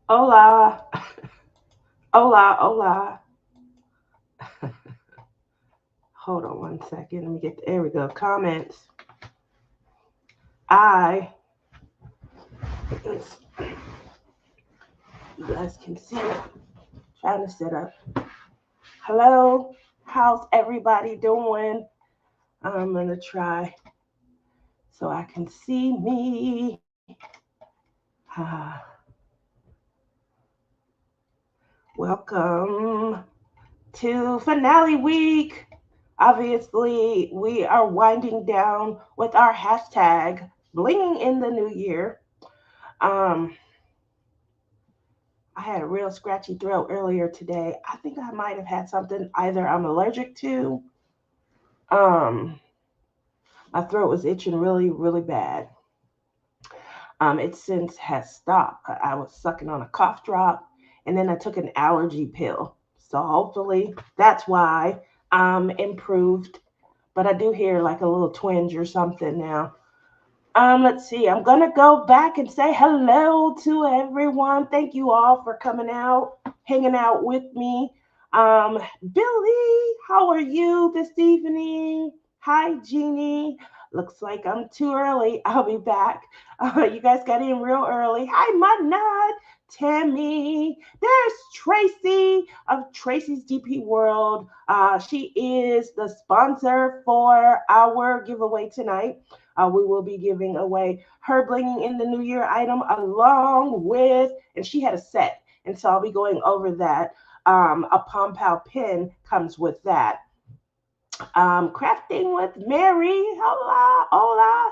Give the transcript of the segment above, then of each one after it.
Hola. Hola, hola. Hold on one second. Let me get, there we go. Comments. I, you guys can see it. Trying to set up. Hello. How's everybody doing? I'm going to try so I can see me. Ah, welcome to finale week. Obviously, we are winding down with our hashtag blinging in the new year. Um, I had a real scratchy throat earlier today. I think I might have had something either I'm allergic to. Um, my throat was itching really, really bad. It since has stopped. I was sucking on a cough drop, and then I took an allergy pill. So hopefully that's why I'm improved. But I do hear like a little twinge or something now. Let's see. I'm gonna go back and say hello to everyone. Thank you all for coming out, hanging out with me. Billy, how are you this evening? Hi, Jeannie. Looks like I'm too early. I'll be back. You guys got in real early. Hi, Manad, Tammy. There's Tracy of Tracy's DP World. She is the sponsor for our giveaway tonight. We will be giving away her blinging in the new year item along with, and she had a set, and so I'll be going over that. A Pom Pow pen comes with that. Crafting with Mary, hola, hola.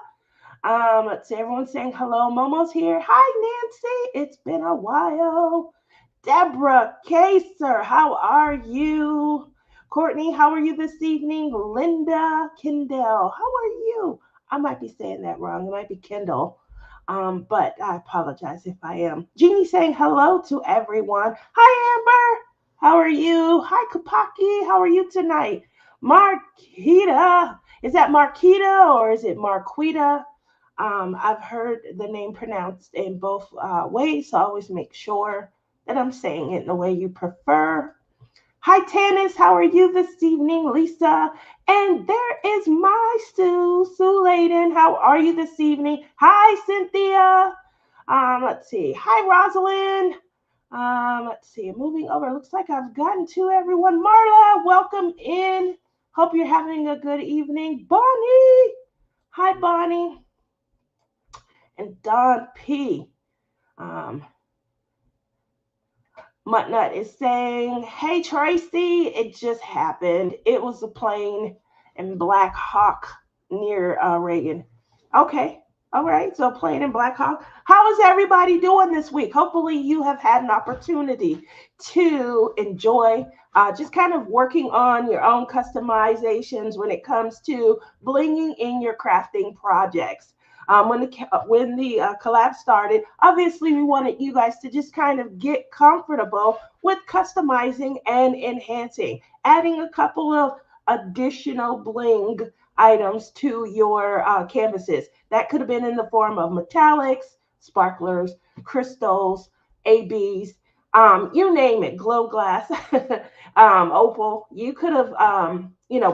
Let's see, everyone's saying hello. Momo's here. Hi, Nancy. It's been a while. Deborah Kaser, how are you? Courtney, how are you this evening? Linda Kendall, how are you? I might be saying that wrong. It might be Kendall. But I apologize if I am. Jeannie saying hello to everyone. Hi, Amber. How are you? Hi, Kapaki. How are you tonight? Marquita. Is that Marquita or is it Marquita? I've heard the name pronounced in both ways, so I always make sure that I'm saying it in the way you prefer. Hi, Tanis. How are you this evening, Lisa? And there is my Sue Layden. How are you this evening? Hi, Cynthia. Let's see. Hi, Rosalind. Let's see. Moving over. Looks like I've gotten to everyone. Marla, welcome in. Hope you're having a good evening. Bonnie. Hi, Bonnie. And Don P. Um, Mutnut is saying, "Hey Tracy, it just happened. It was a plane in Black Hawk near Reagan." Okay, all right. So plane in Black Hawk. How is everybody doing this week? Hopefully, you have had an opportunity to enjoy just kind of working on your own customizations when it comes to blinging in your crafting projects. When the collab started, obviously we wanted you guys to just kind of get comfortable with customizing and enhancing, adding a couple of additional bling items to your canvases. That could have been in the form of metallics, sparklers, crystals, ABs, you name it, glow glass, opal. You could have,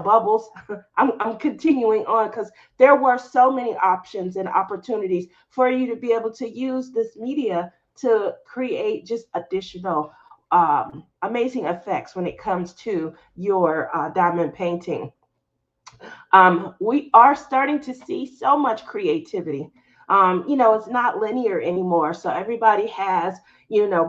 bubbles. I'm continuing on because there were so many options and opportunities for you to be able to use this media to create just additional amazing effects when it comes to your diamond painting. We are starting to see so much creativity. It's not linear anymore. So everybody has,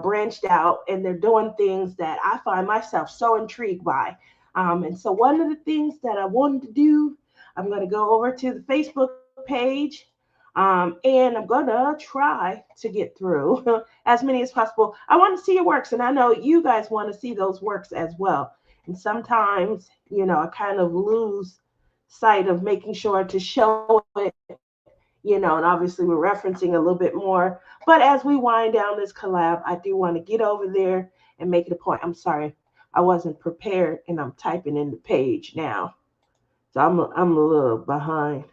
branched out and they're doing things that I find myself so intrigued by. And so one of the things that I wanted to do, I'm going to go over to the Facebook page and I'm going to try to get through as many as possible. I want to see your works, and I know you guys want to see those works as well. And sometimes, I kind of lose sight of making sure to show it, and obviously we're referencing a little bit more. But as we wind down this collab, I do want to get over there and make it a point. I'm sorry, I wasn't prepared, and I'm typing in the page now, so I'm a little behind.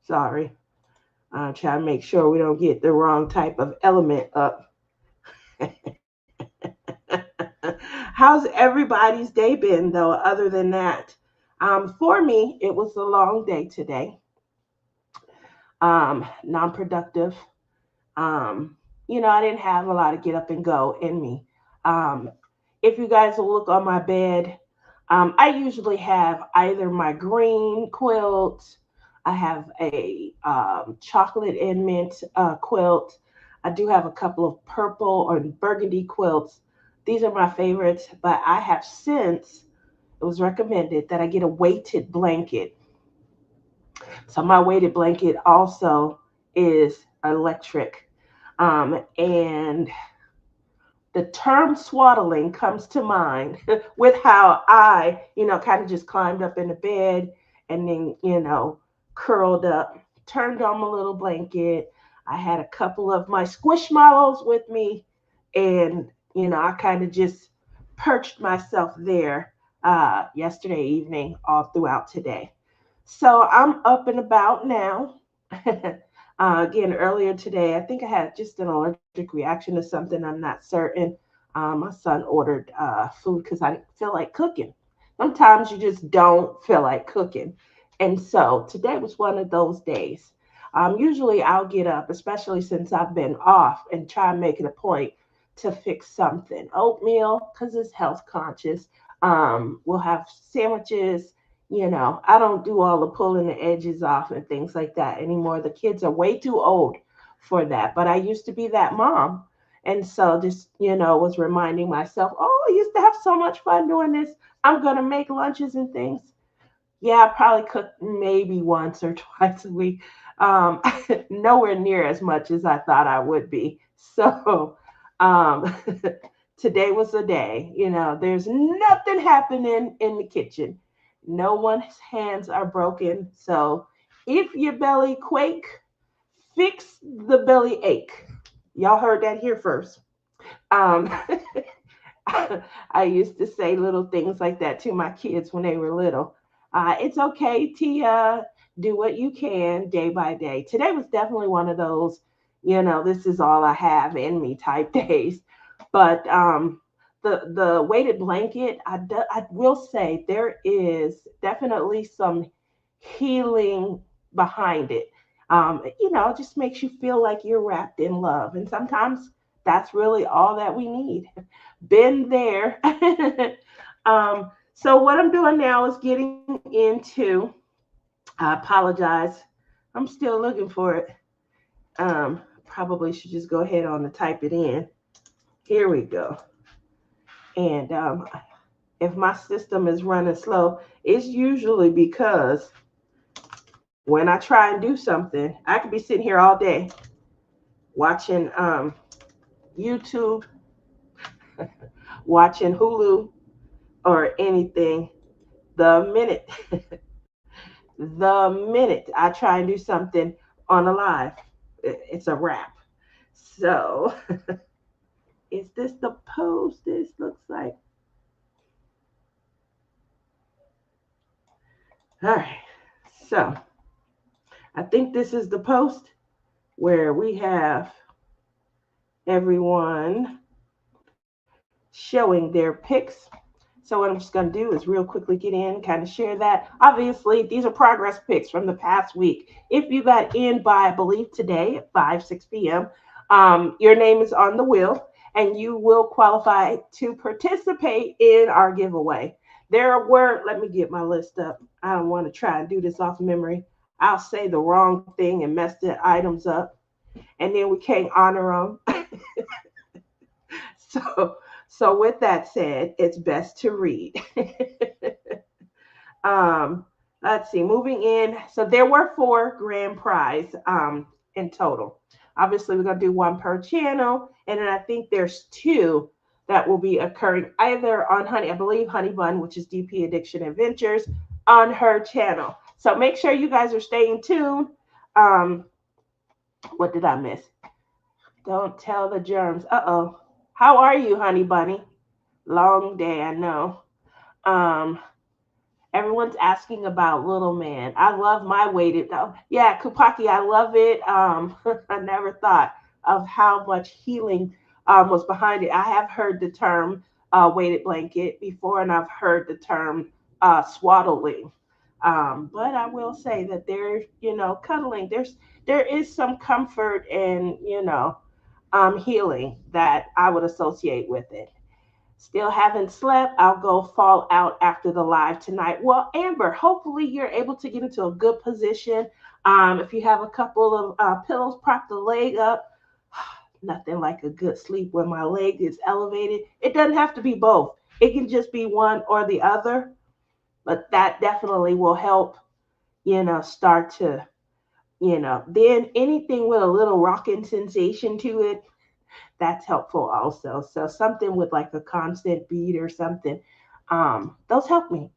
Sorry. Try to make sure we don't get the wrong type of element up. How's everybody's day been though, other than that? For me, it was a long day today. Non-productive. Um, I didn't have a lot of get up and go in me. Um, if you guys will look on my bed, I usually have either my green quilt, I have a chocolate and mint quilt. I do have a couple of purple or burgundy quilts. These are my favorites, but I have since it was recommended that I get a weighted blanket. So my weighted blanket also is electric. And the term swaddling comes to mind with how I, kind of just climbed up in the bed and then, curled up, turned on my little blanket. I had a couple of my squishmallows with me, and, I kind of just perched myself there yesterday evening, all throughout today. So I'm up and about now. Again, earlier today, I think I had just an allergic reaction to something. I'm not certain. My son ordered food because I didn't feel like cooking. Sometimes you just don't feel like cooking. And so today was one of those days. Usually I'll get up, especially since I've been off, and try and make it a point to fix something. Oatmeal, because it's health conscious. We'll have sandwiches. I don't do all the pulling the edges off and things like that anymore. The kids are way too old for that. But I used to be that mom. And so just, was reminding myself, oh, I used to have so much fun doing this. I'm going to make lunches and things. Yeah, I probably cook maybe once or twice a week. Um, Nowhere near as much as I thought I would be. So um, today was the day. There's nothing happening in the kitchen. No one's hands are broken. So if your belly quake, fix the belly ache. Y'all heard that here first. Um, I used to say little things like that to my kids when they were little. It's okay, Tia. Do what you can day by day. Today was definitely one of those, this is all I have in me type days. But the weighted blanket, I will say there is definitely some healing behind it. It just makes you feel like you're wrapped in love. And sometimes that's really all that we need. Been there. So what I'm doing now is getting into, I apologize. I'm still looking for it. Probably should just go ahead on and type it in. Here we go. And if my system is running slow, it's usually because when I try and do something, I could be sitting here all day watching YouTube, watching Hulu, or anything. The minute, the minute I try and do something on a live, it's a wrap. So, is this the post? This looks like. All right. So, I think this is the post where we have everyone showing their pics. So what I'm just going to do is real quickly get in, kind of share that. Obviously, these are progress pics from the past week. If you got in by, I believe, today at 6 p.m., your name is on the wheel and you will qualify to participate in our giveaway. There were, let me get my list up. I don't want to try and do this off memory. I'll say the wrong thing and mess the items up, and then we can't honor them. So, so with that said, it's best to read. Let's see, moving in. So there were 4 grand prize in total. Obviously, we're going to do one per channel. And then I think there's 2 that will be occurring either on Honey, I believe Honey Bun, which is DP Addiction Adventures, on her channel. So make sure you guys are staying tuned. What did I miss? Don't tell the germs. Uh-oh. How are you, honey bunny? Long day, I know. Um, Everyone's asking about Little Man. I love my weighted. Oh, yeah, Kupaki, I love it. I never thought of how much healing was behind it. I have heard the term weighted blanket before, and I've heard the term swaddling. But I will say that there, cuddling. There is some comfort and healing that I would associate with it. Still haven't slept. I'll go fall out after the live tonight. Well, Amber, hopefully you're able to get into a good position. If you have a couple of pillows, prop the leg up. Nothing like a good sleep when my leg is elevated. It doesn't have to be both. It can just be one or the other, but that definitely will help, start to, then anything with a little rocking sensation to it, that's helpful also. So something with like a constant beat or something, those help me.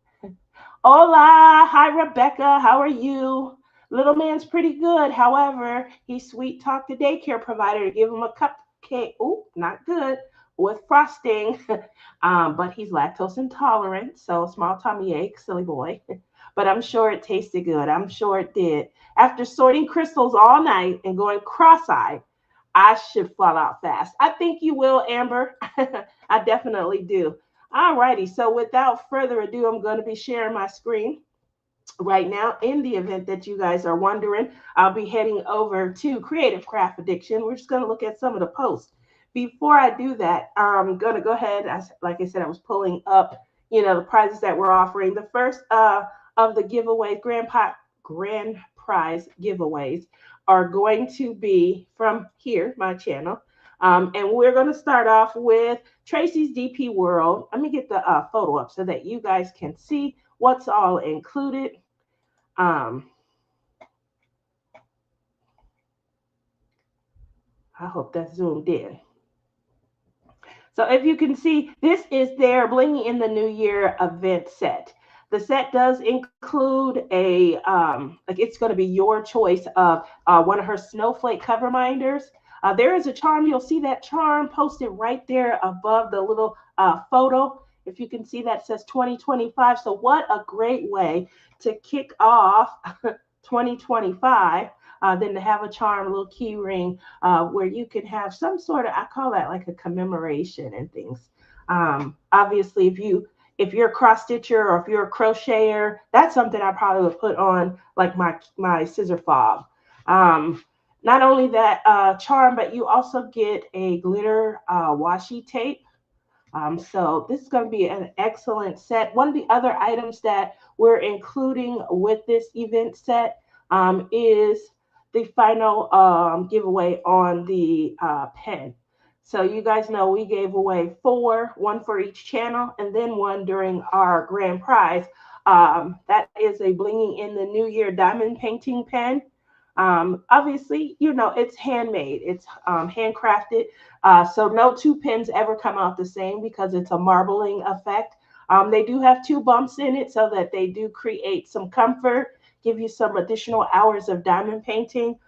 Hola, hi Rebecca, how are you? Little man's pretty good. However, he sweet talked the daycare provider to give him a cupcake. Oh, not good with frosting. But he's lactose intolerant, so small tummy ache, silly boy. But I'm sure it tasted good. I'm sure it did. After sorting crystals all night and going cross-eyed, I should fall out fast. I think you will, Amber. I definitely do. All righty. So without further ado, I'm going to be sharing my screen right now. In the event that you guys are wondering, I'll be heading over to Creative Craft Addiction. We're just going to look at some of the posts. Before I do that, I'm going to go ahead. Like I said, I was pulling up, the prizes that we're offering. The first of the giveaways, grand prize giveaways, are going to be from here, my channel. And we're going to start off with Tracy's DP World. Let me get the photo up so that you guys can see what's all included. I hope that's zoomed in. So if you can see, this is their Blinging in the New Year event set. The set does include it's going to be your choice of one of her snowflake cover minders. There is a charm. You'll see that charm posted right there above the little photo. If you can see, that says 2025. So what a great way to kick off 2025 than to have a charm, a little key ring where you can have some sort of, I call that like a commemoration and things. Obviously, if you're a cross stitcher or if you're a crocheter, that's something I probably would put on like my scissor fob. Not only that charm, but you also get a glitter washi tape. So this is going to be an excellent set. One of the other items that we're including with this event set is the final giveaway on the pen. So you guys know we gave away 4, one for each channel, and then one during our grand prize. That is a Blinging in the New Year diamond painting pen. Obviously, it's handmade, it's handcrafted. So no 2 pens ever come out the same because it's a marbling effect. They do have 2 bumps in it so that they do create some comfort, give you some additional hours of diamond painting.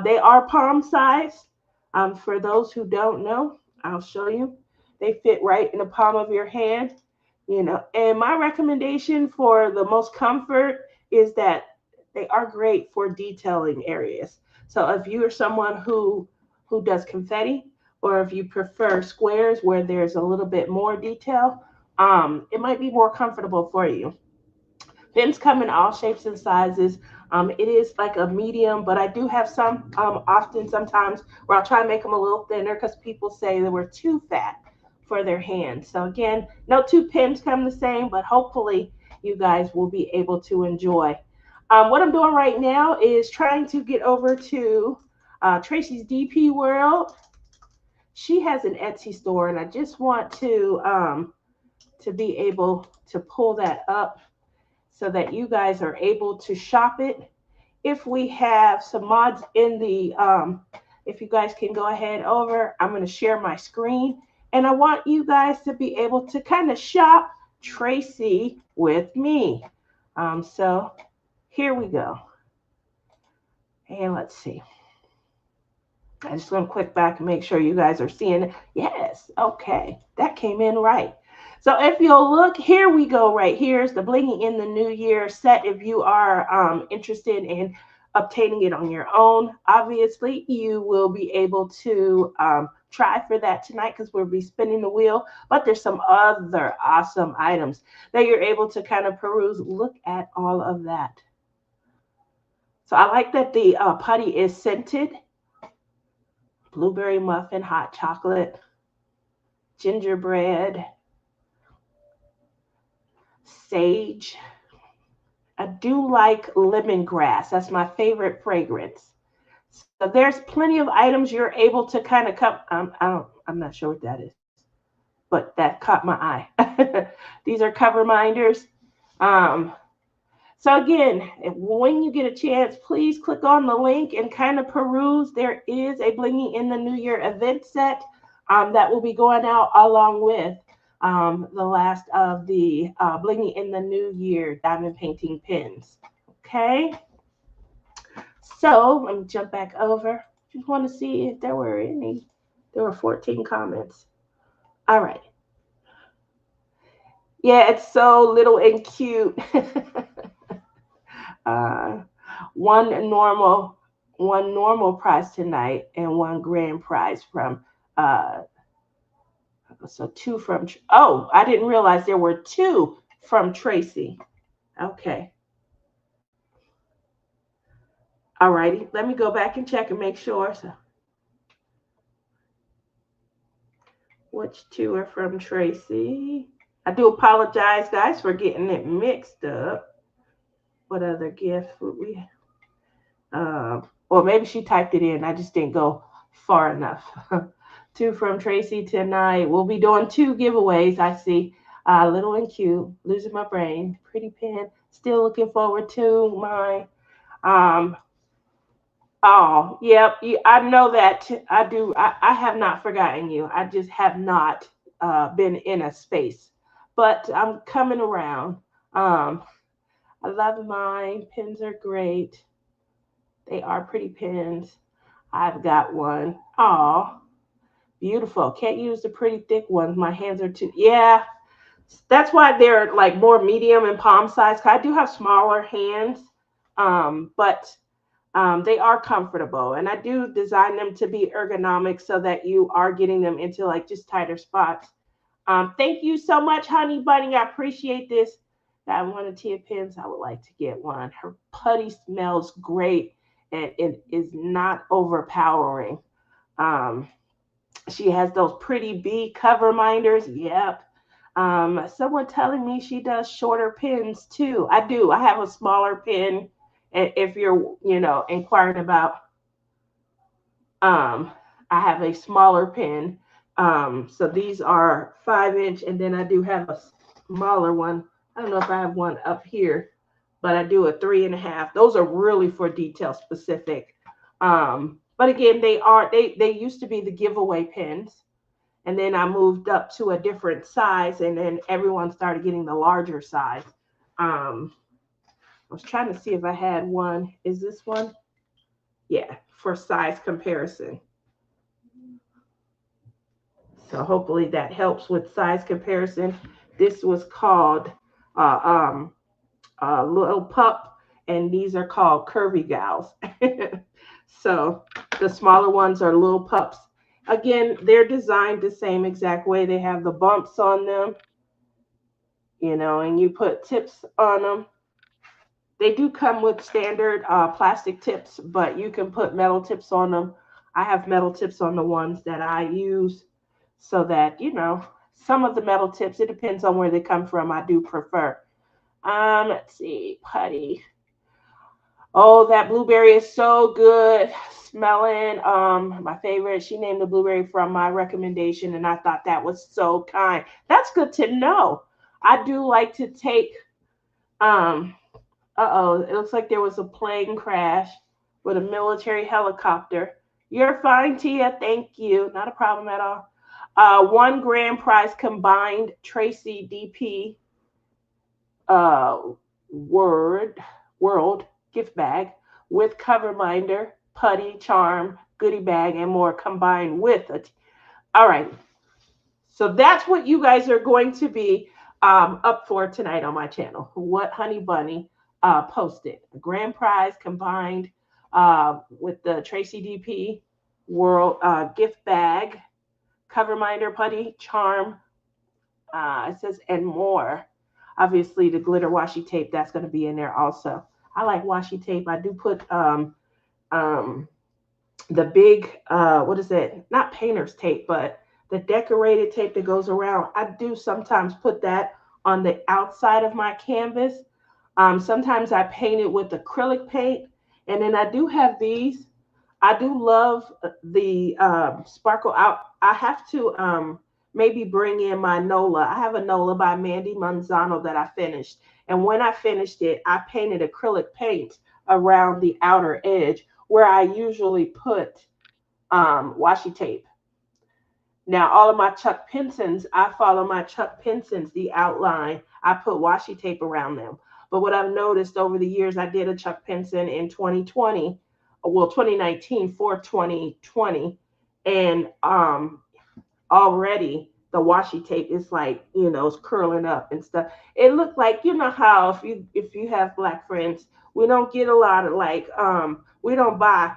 They are palm size. For those who don't know, I'll show you. They fit right in the palm of your hand, and my recommendation for the most comfort is that they are great for detailing areas. So if you are someone who does confetti, or if you prefer squares where there's a little bit more detail, it might be more comfortable for you. Pens come in all shapes and sizes. It is like a medium, but I do have some sometimes where I'll try to make them a little thinner because people say they were too fat for their hands. So again, no 2 pens come the same, but hopefully you guys will be able to enjoy. What I'm doing right now is trying to get over to Tracy's DP World. She has an Etsy store, and I just want to be able to pull that up so that you guys are able to shop it. If we have some mods in the, if you guys can go ahead over, I'm going to share my screen. And I want you guys to be able to kind of shop Tracy with me. So here we go. And let's see. I just want to click back and make sure you guys are seeing it. Yes. Okay. That came in right. So if you'll look, here we go. Right here's the Blinging in the New Year set. If you are interested in obtaining it on your own, obviously, you will be able to try for that tonight because we'll be spinning the wheel. But there's some other awesome items that you're able to kind of peruse. Look at all of that. So I like that the putty is scented. Blueberry muffin, hot chocolate, gingerbread, sage. I do like lemongrass. That's my favorite fragrance. So there's plenty of items you're able to kind of come. I'm not sure what that is, but that caught my eye. These are cover minders. Um, so again, when you get a chance, please click on the link and kind of peruse. There is a Blinging in the New Year event set that will be going out along with the last of the Blinging in the New Year diamond painting pins. Okay. So let me jump back over. Just want to see if there were any. There were 14 comments. All right. Yeah, it's so little and cute. uh, one normal prize tonight and one grand prize from so two from I didn't realize there were two from Tracy. Okay. All righty. Let me go back and check and make sure. So, which two are from Tracy? I do apologize, guys, for getting it mixed up. What other gift would we? Or maybe she typed it in. I just didn't go far enough. Two from Tracy tonight. We'll be doing two giveaways. I see. Little and cute. Losing my brain. Pretty pen. Still looking forward to my. Oh, yep. I know that. I do. I have not forgotten you. I just have not been in a space. But I'm coming around. I love mine. Pens are great. They are pretty pens. I've got one. Oh, beautiful. Can't use the pretty thick ones. My hands are too. Yeah, that's why they're like more medium and palm size. I do have smaller hands, but they are comfortable. And I do design them to be ergonomic so that you are getting them into like just tighter spots. Thank you so much, Honey Bunny. I appreciate this. I wanted Tia pins. I would like to get one. Her putty smells great and it is not overpowering. She has those pretty bee cover minders. Yep. Someone telling me she does shorter pins too. I do. I have a smaller pin. If you're, inquiring about, I have a smaller pin. So these are 5-inch, and then I do have a smaller one. I don't know if I have one up here, but I do a 3.5. Those are really for detail specific. But again, they used to be the giveaway pins. And then I moved up to a different size, and then everyone started getting the larger size. I was trying to see if I had one. Is this one? Yeah, for size comparison. So hopefully that helps with size comparison. This was called Little Pup, and these are called Curvy Gals. So the smaller ones are Little Pups. Again, they're designed the same exact way. They have the bumps on them, and you put tips on them. They do come with standard plastic tips, but you can put metal tips on them. I have metal tips on the ones that I use so that, some of the metal tips, it depends on where they come from. I do prefer. Let's see, putty. Oh, that blueberry is so good smelling. My favorite. She named the blueberry from my recommendation, and I thought that was so kind. That's good to know. I do like to take. It looks like there was a plane crash with a military helicopter. You're fine, Tia. Thank you. Not a problem at all. One grand prize combined Tracy DP world gift bag with cover minder, putty, charm, goodie bag, and more combined with it. All right. So that's what you guys are going to be up for tonight on my channel. What Honey Bunny posted. A grand prize combined with the Tracy DP World gift bag, cover minder putty, charm. It says and more. Obviously, the glitter washi tape that's going to be in there also. I like washi tape. I do put um, the big what is it? Not painter's tape, but the decorated tape that goes around. I do sometimes put that on the outside of my canvas. Sometimes I paint it with acrylic paint, and then I do have these. I do love the sparkle out. I have to maybe bring in my Nola. I have a Nola by Mandy Manzano that I finished. And when I finished it, I painted acrylic paint around the outer edge where I usually put washi tape. Now, all of my Chuck Pensons, I follow my Chuck Pensons, the outline. I put washi tape around them. But what I've noticed over the years, I did a Chuck Penson in 2020, well, 2019 for 2020. And already the washi tape is like, it's curling up and stuff. It looked like, how if you have black friends, we don't get a lot of like, we don't buy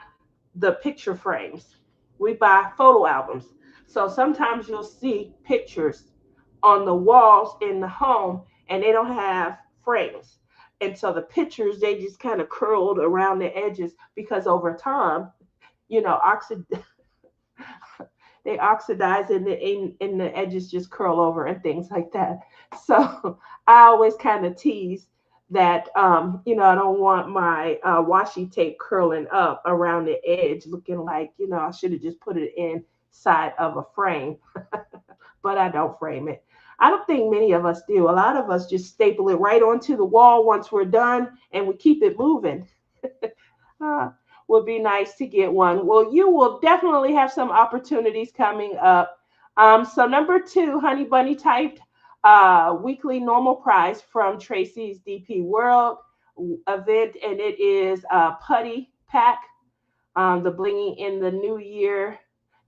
the picture frames. We buy photo albums. So sometimes you'll see pictures on the walls in the home and they don't have frames. And so the pictures, they just kind of curled around the edges because over time, oxid they oxidize and the edges just curl over and things like that. So I always kind of tease that I don't want my washi tape curling up around the edge looking like, I should have just put it inside of a frame, but I don't frame it. I don't think many of us do. A lot of us just staple it right onto the wall once we're done and we keep it moving. Would be nice to get one. Well, you will definitely have some opportunities coming up. So number 2, Honey Bunny typed weekly normal price from Tracy's DP World event, and it is a putty pack, the Blinging in the New Year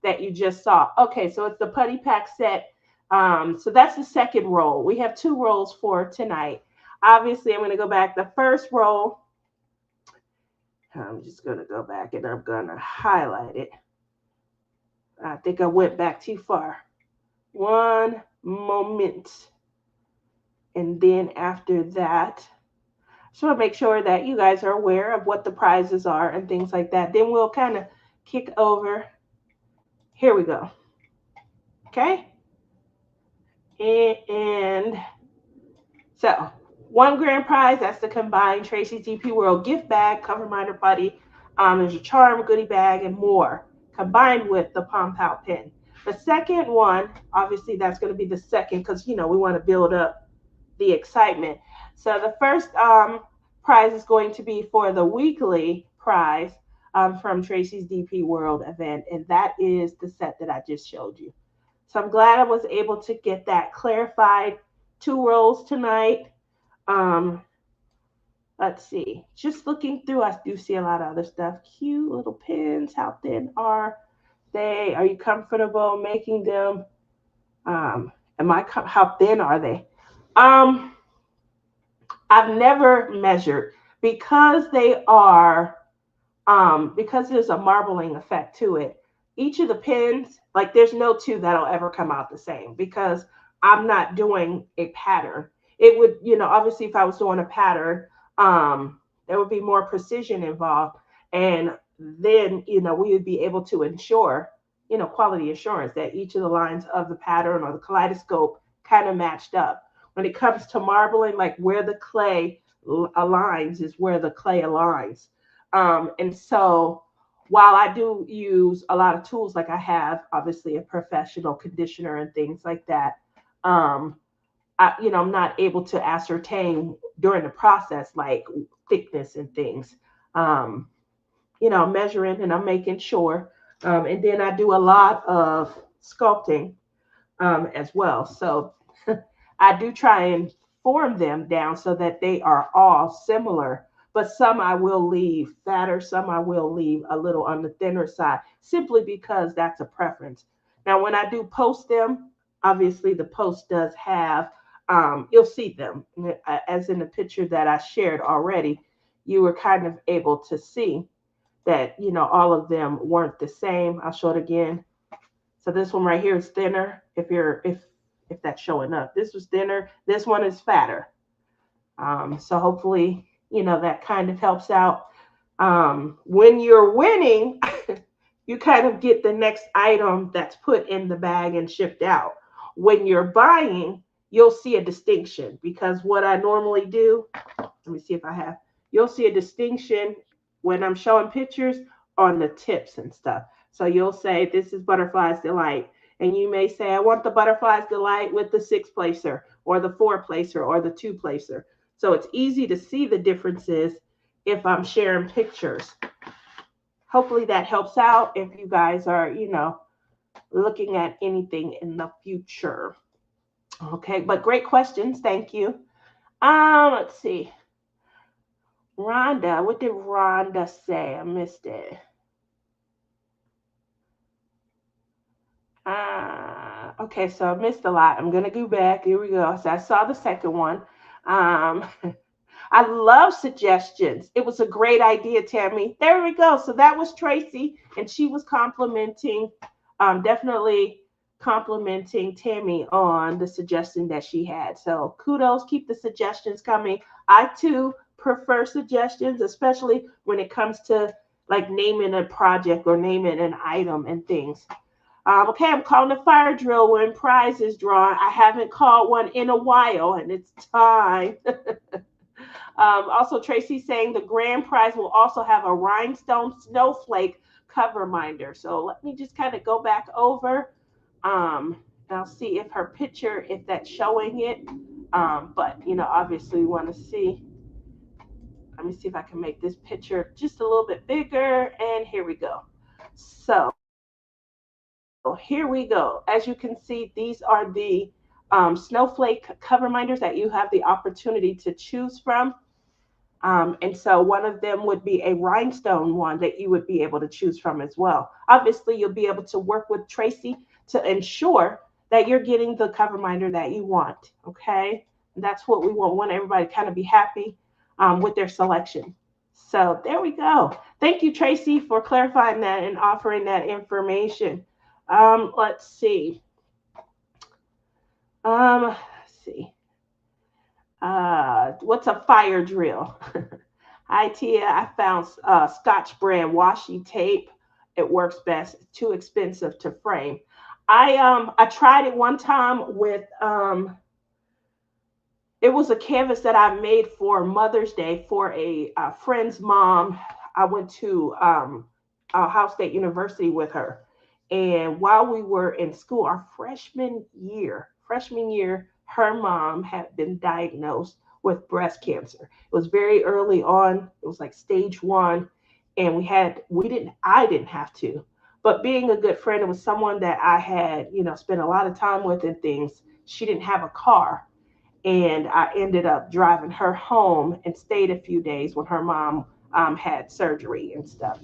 that you just saw. Okay, so it's the putty pack set. So that's the second roll. We have 2 rolls for tonight. Obviously, I'm going to go back. The first roll, I'm just going to go back and I'm going to highlight it. I think I went back too far. One moment. And then after that, just want to make sure that you guys are aware of what the prizes are and things like that. Then we'll kind of kick over. Here we go. Okay. And so 1 grand prize, that's the combined Tracy DP World gift bag, cover minder putty. There's a charm, goodie bag, and more combined with the Pom Pow pen. The second one, obviously, that's going to be the second because, we want to build up the excitement. So the first prize is going to be for the weekly prize from Tracy's DP World event, and that is the set that I just showed you. So I'm glad I was able to get that clarified. 2 rolls tonight. Let's see. Just looking through, I do see a lot of other stuff. Cute little pins. How thin are they? Are you comfortable making them? How thin are they? I've never measured because they are because there's a marbling effect to it. Each of the pins, like there's no 2 that'll ever come out the same because I'm not doing a pattern. It would, obviously if I was doing a pattern, there would be more precision involved. And then, we would be able to ensure, quality assurance that each of the lines of the pattern or the kaleidoscope kind of matched up. When it comes to marbling, like where the clay aligns is where the clay aligns. And so while I do use a lot of tools, like I have obviously a professional conditioner and things like that, I'm not able to ascertain during the process, like thickness and things, measuring and I'm making sure. And then I do a lot of sculpting as well. So I do try and form them down so that they are all similar, but some I will leave fatter, some I will leave a little on the thinner side, simply because that's a preference. Now, when I do post them, obviously the post does have, you'll see them as in the picture that I shared already. You were kind of able to see that, you know, all of them weren't the same. I'll show it again. So this one right here is thinner. If that's showing up, this was thinner. This one is fatter. So hopefully, you know, that kind of helps out. When you're winning, you kind of get the next item that's put in the bag and shipped out. When you're buying, you'll see a distinction because what I normally do, let me see if I have, you'll see a distinction when I'm showing pictures on the tips and stuff. So you'll say, this is Butterfly's Delight. And you may say, I want the Butterfly's Delight with the 6 placer or the 4 placer or the 2 placer. So it's easy to see the differences if I'm sharing pictures. Hopefully that helps out if you guys are, you know, looking at anything in the future. Okay, but great questions. Thank you. Let's see. Rhonda, what did Rhonda say? I missed it. Okay, so I missed a lot. I'm gonna go back. Here we go. So I saw the second one. Um, I love suggestions. It was a great idea, Tammy. There we go. So that was Tracy, and she was complimenting, definitely complimenting Tammy on the suggestion that she had. So kudos, keep the suggestions coming. I too prefer suggestions, especially when it comes to like naming a project or naming an item and things. Okay, I'm calling a fire drill when prize is drawn. I haven't called one in a while, and it's time. Also, Tracy saying the grand prize will also have a rhinestone snowflake cover minder. So let me just kind of go back over. I'll see if her picture, if that's showing it. But, you know, obviously we want to see. Let me see if I can make this picture just a little bit bigger. And here we go. So here we go. As you can see, these are the snowflake cover minders that you have the opportunity to choose from. And so one of them would be a rhinestone one that you would be able to choose from as well. Obviously, you'll be able to work with Tracy to ensure that you're getting the cover minder that you want. Okay. And that's what we want. We want everybody to kind of be happy with their selection. So there we go. Thank you, Tracy, for clarifying that and offering that information. Let's see. Let's see. What's a fire drill? Hi, Tia. I found Scotch brand washi tape. It works best. It's too expensive to frame. I tried it one time with it was a canvas that I made for Mother's Day for a friend's mom. I went to Ohio State University with her, and while we were in school, our freshman year, her mom had been diagnosed with breast cancer. It was very early on. It was like stage 1, and I didn't have to, but being a good friend, it was someone that I had, you know, spent a lot of time with and things. She didn't have a car, and I ended up driving her home and stayed a few days when her mom had surgery and stuff.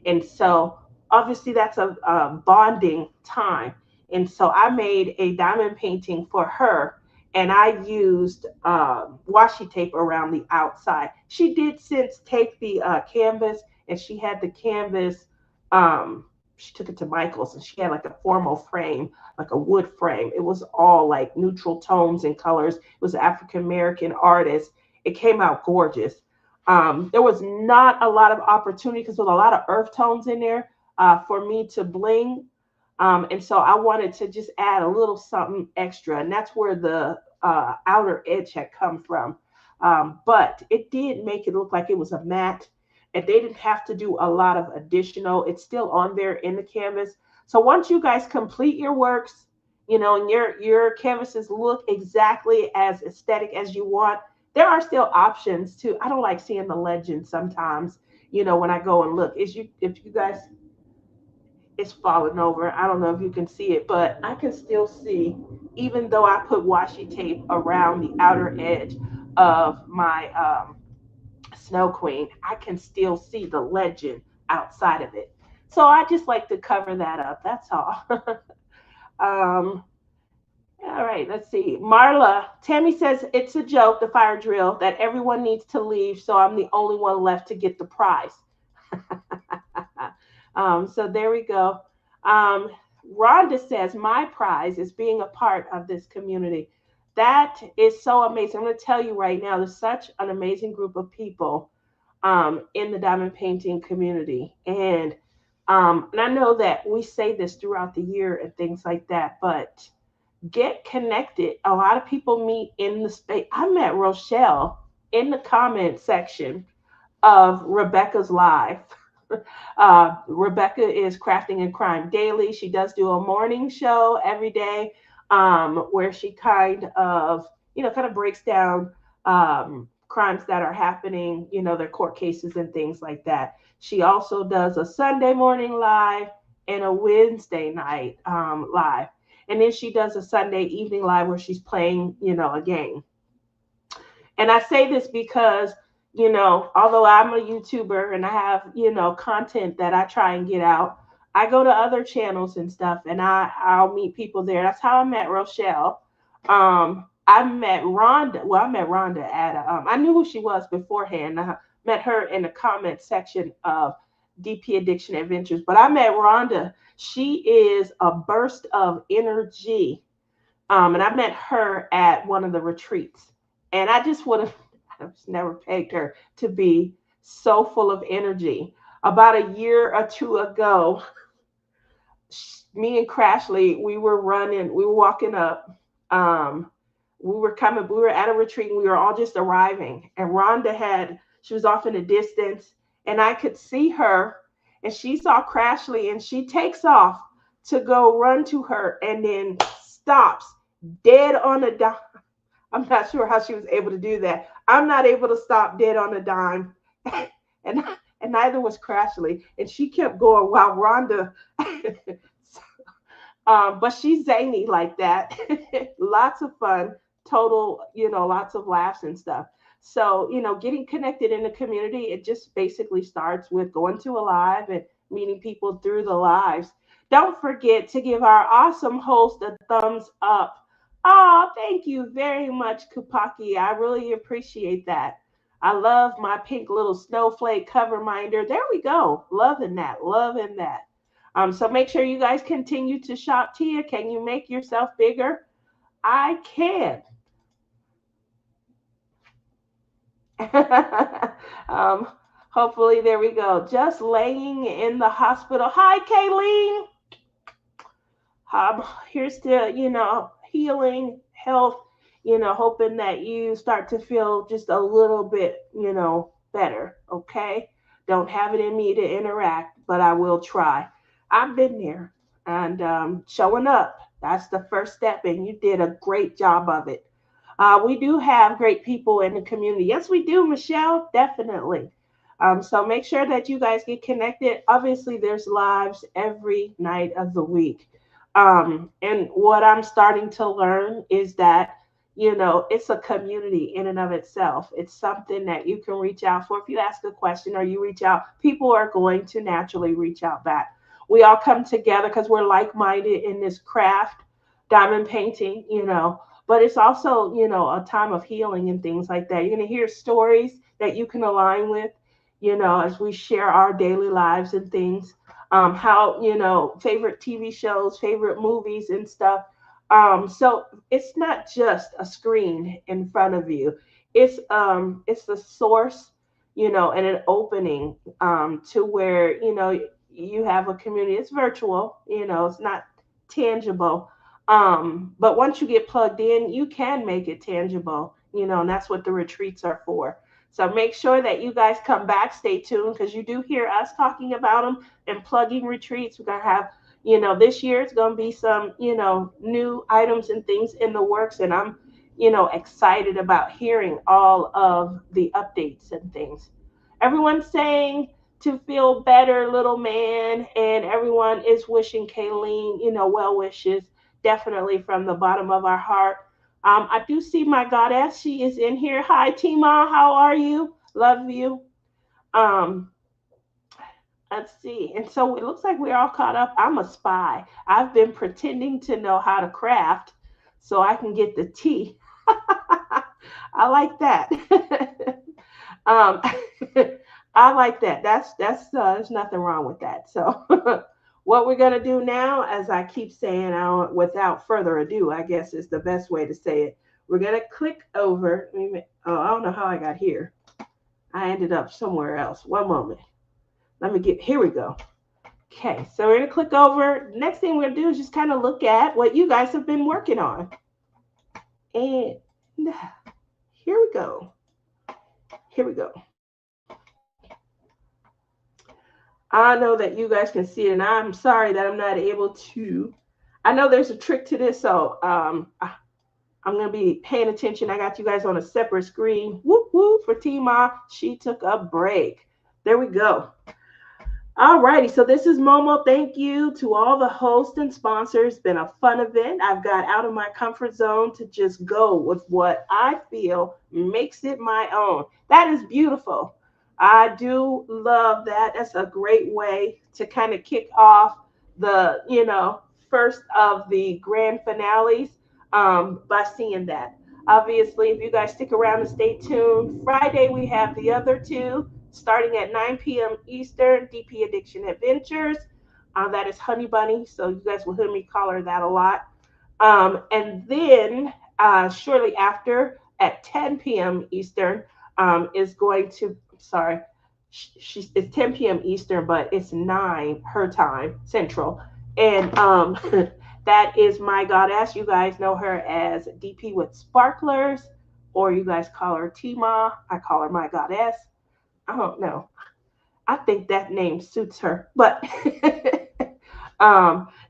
And so obviously that's a bonding time. And so I made a diamond painting for her, and I used washi tape around the outside. She did since take the canvas, and she had the canvas. She took it to Michael's, and she had like a formal frame, like a wood frame. It was all like neutral tones and colors. It was an African American artist. It came out gorgeous. There was not a lot of opportunity because there was a lot of earth tones in there for me to bling. And so I wanted to just add a little something extra. And that's where the outer edge had come from. But it did make it look like it was a matte. And they didn't have to do a lot of additional. It's still on there in the canvas. So once you guys complete your works, you know, and your canvases look exactly as aesthetic as you want, there are still options too. I don't like seeing the legend sometimes, you know, when I go and look. If you guys, it's falling over. I don't know if you can see it, but I can still see, even though I put washi tape around the outer edge of my Snow Queen, I can still see the legend outside of it. So I just like to cover that up. That's all. um, all right, let's see. Marla, Tammy says it's a joke, the fire drill, that everyone needs to leave, so I'm the only one left to get the prize. So there we go. Um, Rhonda says, my prize is being a part of this community. That is so amazing. I'm going to tell you right now, there's such an amazing group of people in the diamond painting community. And I know that we say this throughout the year and things like that, but get connected. A lot of people meet in the space. I met Rochelle in the comment section of Rebecca's live. Rebecca is Crafting and Crime Daily. She does do a morning show every day, where she kind of breaks down crimes that are happening, their court cases and things like that. She also does a Sunday morning live and a Wednesday night live. And then she does a Sunday evening live where she's playing, a game. And I say this because, although I'm a YouTuber and I have, content that I try and get out, I go to other channels and stuff and I'll meet people there. That's how I met Rochelle. I met Rhonda. Well, I met Rhonda at I knew who she was beforehand. I met her in the comment section of DP Addiction Adventures. But I met Rhonda. She is a burst of energy. And I met her at one of the retreats. And I just would have never pegged her to be so full of energy. About a year or two ago, me and Crashly, we were walking up. We were at a retreat and we were all just arriving. And Rhonda she was off in the distance and I could see her and she saw Crashly and she takes off to go run to her and then stops dead on a dime. I'm not sure how she was able to do that. I'm not able to stop dead on a dime. and neither was Crashly. And she kept going while Rhonda but she's zany like that. Lots of fun, total, lots of laughs and stuff. So, getting connected in the community, it just basically starts with going to a live and meeting people through the lives. Don't forget to give our awesome host a thumbs up. Oh, thank you very much, Kupaki. I really appreciate that. I love my pink little snowflake cover minder. There we go. Loving that. Loving that. So make sure you guys continue to shop. Tia, can you make yourself bigger? I can. Hopefully, there we go. Just laying in the hospital. Hi, Kayleen. Here's to, healing, health, hoping that you start to feel just a little bit, better. Okay. Don't have it in me to interact, but I will try. I've been there and showing up. That's the first step, and you did a great job of it. We do have great people in the community. Yes, we do, Michelle, definitely. So make sure that you guys get connected. Obviously, there's lives every night of the week. And what I'm starting to learn is that, it's a community in and of itself. It's something that you can reach out for. If you ask a question or you reach out, people are going to naturally reach out back. We all come together because we're like-minded in this craft, diamond painting, but it's also, a time of healing and things like that. You're going to hear stories that you can align with, as we share our daily lives and things, how, favorite TV shows, favorite movies and stuff. So it's not just a screen in front of you. It's the source, and an opening, to where, you have a community. It's virtual, it's not tangible. But once you get plugged in, you can make it tangible, and that's what the retreats are for. So make sure that you guys come back, stay tuned, because you do hear us talking about them and plugging retreats. We're going to have, this year it's going to be some, new items and things in the works. And I'm, excited about hearing all of the updates and things. Everyone's saying to feel better, little man, and everyone is wishing Kayleen, well wishes, definitely from the bottom of our heart. I do see my goddess. She is in here. Hi, Tima. How are you? Love you. Let's see. And so it looks like we're all caught up. I'm a spy. I've been pretending to know how to craft so I can get the tea. I like that. um, I like that. There's nothing wrong with that. So what we're gonna do now, as I keep saying, without further ado, I guess is the best way to say it. We're gonna click over. Oh, I don't know how I got here. I ended up somewhere else. One moment. Let me get here we go. Okay, so we're gonna click over. Next thing we're gonna do is just kind of look at what you guys have been working on. And here we go. Here we go. I know that you guys can see it, and I'm sorry that I'm not able to. I know there's a trick to this, so I'm going to be paying attention. I got you guys on a separate screen. Whoop, whoop for Tima. She took a break. There we go. All righty. So this is Momo. Thank you to all the hosts and sponsors. It's been a fun event. I've got out of my comfort zone to just go with what I feel makes it my own. That is beautiful. I do love that. That's a great way to kind of kick off the, first of the grand finales by seeing that. Obviously, if you guys stick around and stay tuned, Friday we have the other two starting at 9 p.m. Eastern, DP Addiction Adventures. That is Honey Bunny, so you guys will hear me call her that a lot. And then shortly after at 10 p.m. Eastern is going to, sorry, it's 10 p.m. Eastern, but it's 9 her time, Central. And that is my goddess. You guys know her as DP with Sparklers, or you guys call her Tima. I call her my goddess. I don't know. I think that name suits her. But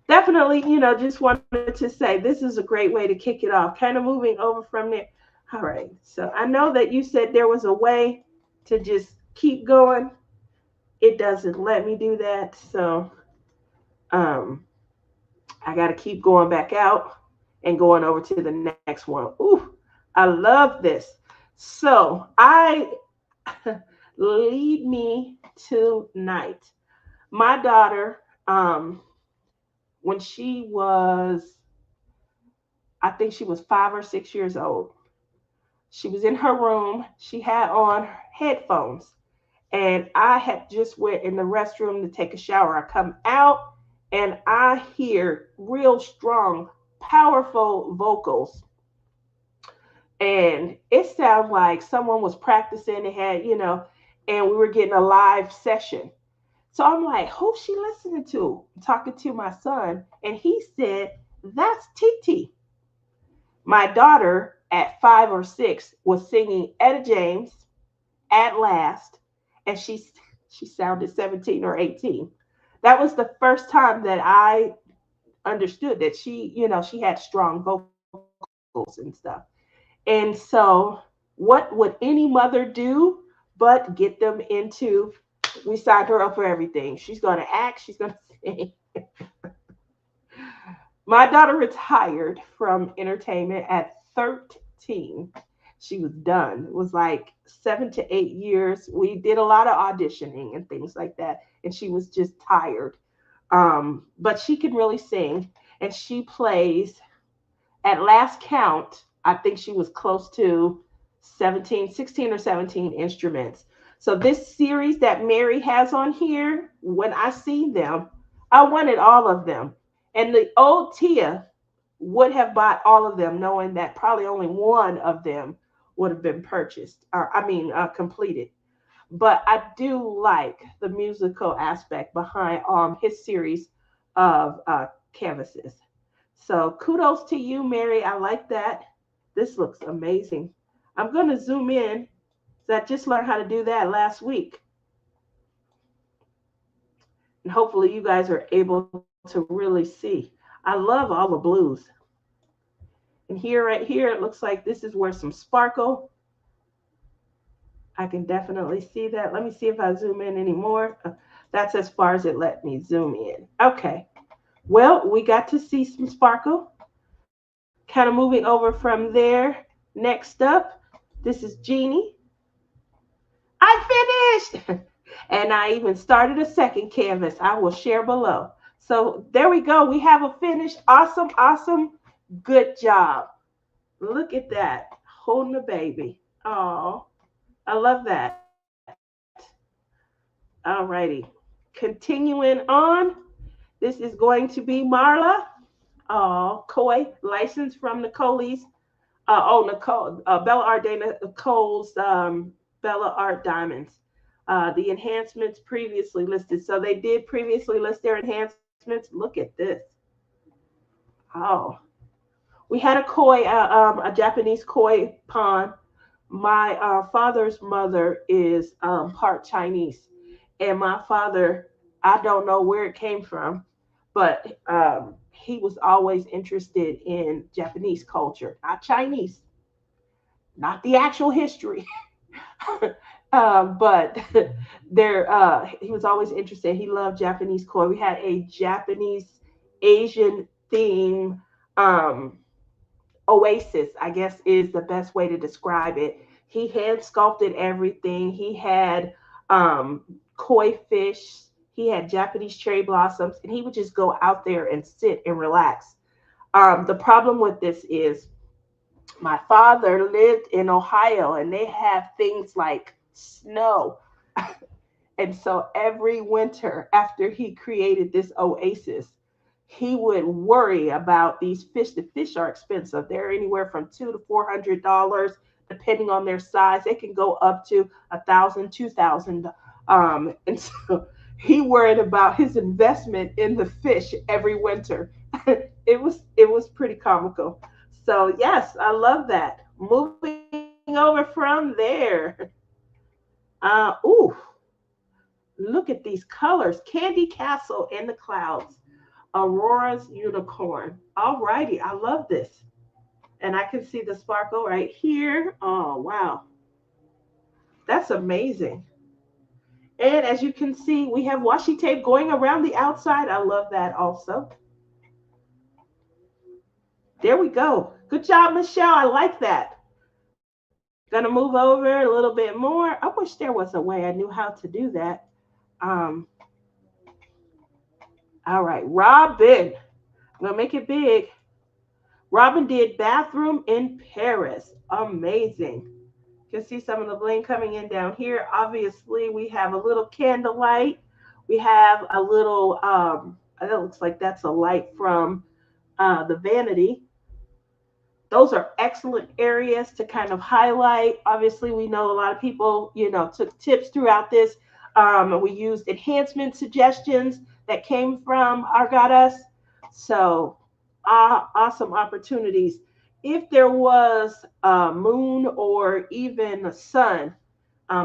definitely, just wanted to say this is a great way to kick it off. Kind of moving over from there. All right. So I know that you said there was a way to just keep going. It doesn't let me do that. So I got to keep going back out and going over to the next one. Ooh, I love this. So lead me tonight. My daughter, when she was, I think she was 5 or 6 years old, she was in her room. She had on headphones, and I had just went in the restroom to take a shower. I come out and I hear real strong, powerful vocals. And it sounded like someone was practicing. They had, and we were getting a live session. So I'm like, who's she listening to? I'm talking to my son. And he said, that's Titi. My daughter at 5 or 6 was singing Etta James, At Last, and she sounded 17 or 18. That was the first time that I understood that she had strong vocals and stuff. And so what would any mother do but get them into, we signed her up for everything. She's going to act, she's going to sing. My daughter retired from entertainment at 13. She was done. It was like 7 to 8 years. We did a lot of auditioning and things like that. And she was just tired. But she can really sing. And she plays, at last count, I think she was close to 16 or 17 instruments. So this series that Mary has on here, when I see them, I wanted all of them. And the old Tia would have bought all of them, knowing that probably only one of them would have been purchased, or completed. But I do like the musical aspect behind his series of canvases. So kudos to you, Mary. I like that. This looks amazing. I'm going to zoom in. I just learned how to do that last week. And hopefully you guys are able to really see. I love all the blues. And here, right here, it looks like this is where some sparkle. I can definitely see that. Let me see if I zoom in anymore. That's as far as it let me zoom in. Okay. Well, we got to see some sparkle. Kind of moving over from there. Next up, this is Jeannie. I finished. And I even started a second canvas. I will share below. So there we go. We have a finish. Awesome, awesome. Good job. Look at that. Holding the baby. Oh, I love that. All righty. Continuing on, this is going to be Marla. Koi, licensed from Nicole's. Nicole, Bella Art Day, Nicole's Bella Art Diamonds. The enhancements previously listed. So they did previously list their enhancements. Look at this. Oh, we had a Japanese koi pond. My father's mother is part Chinese, and my father, I don't know where it came from, but he was always interested in Japanese culture, not Chinese, not the actual history, but there he was always interested. He loved Japanese koi. We had a Japanese Asian theme um, oasis, I guess is the best way to describe it. He hand sculpted everything. He had um, koi fish. He had Japanese cherry blossoms, and he would just go out there and sit and relax. The problem with this is my father lived in Ohio, and they have things like snow. And so every winter, after he created this oasis, he would worry about these fish. The fish are expensive. They're anywhere from $200 to $400, depending on their size. They can go up to 1,000, 2,000. And so he worried about his investment in the fish every winter. It was pretty comical. So yes, I love that. Moving over from there. Ooh, look at these colors. Candy Castle in the Clouds. Aurora's Unicorn. All righty, I love this. And I can see the sparkle right here. Oh, wow. That's amazing. And as you can see, we have washi tape going around the outside. I love that also. There we go. Good job, Michelle. I like that. Gonna move over a little bit more. I wish there was a way I knew how to do that. Um, all right, Robin. I'm gonna make it big. Robin did Bathroom in Paris. Amazing. You can see some of the bling coming in down here. Obviously, we have a little candlelight. We have a little, that looks like that's a light from the vanity. Those are excellent areas to kind of highlight. Obviously, we know a lot of people, took tips throughout this. We used enhancement suggestions that came from Argadas. So, awesome opportunities. If there was a moon or even a sun,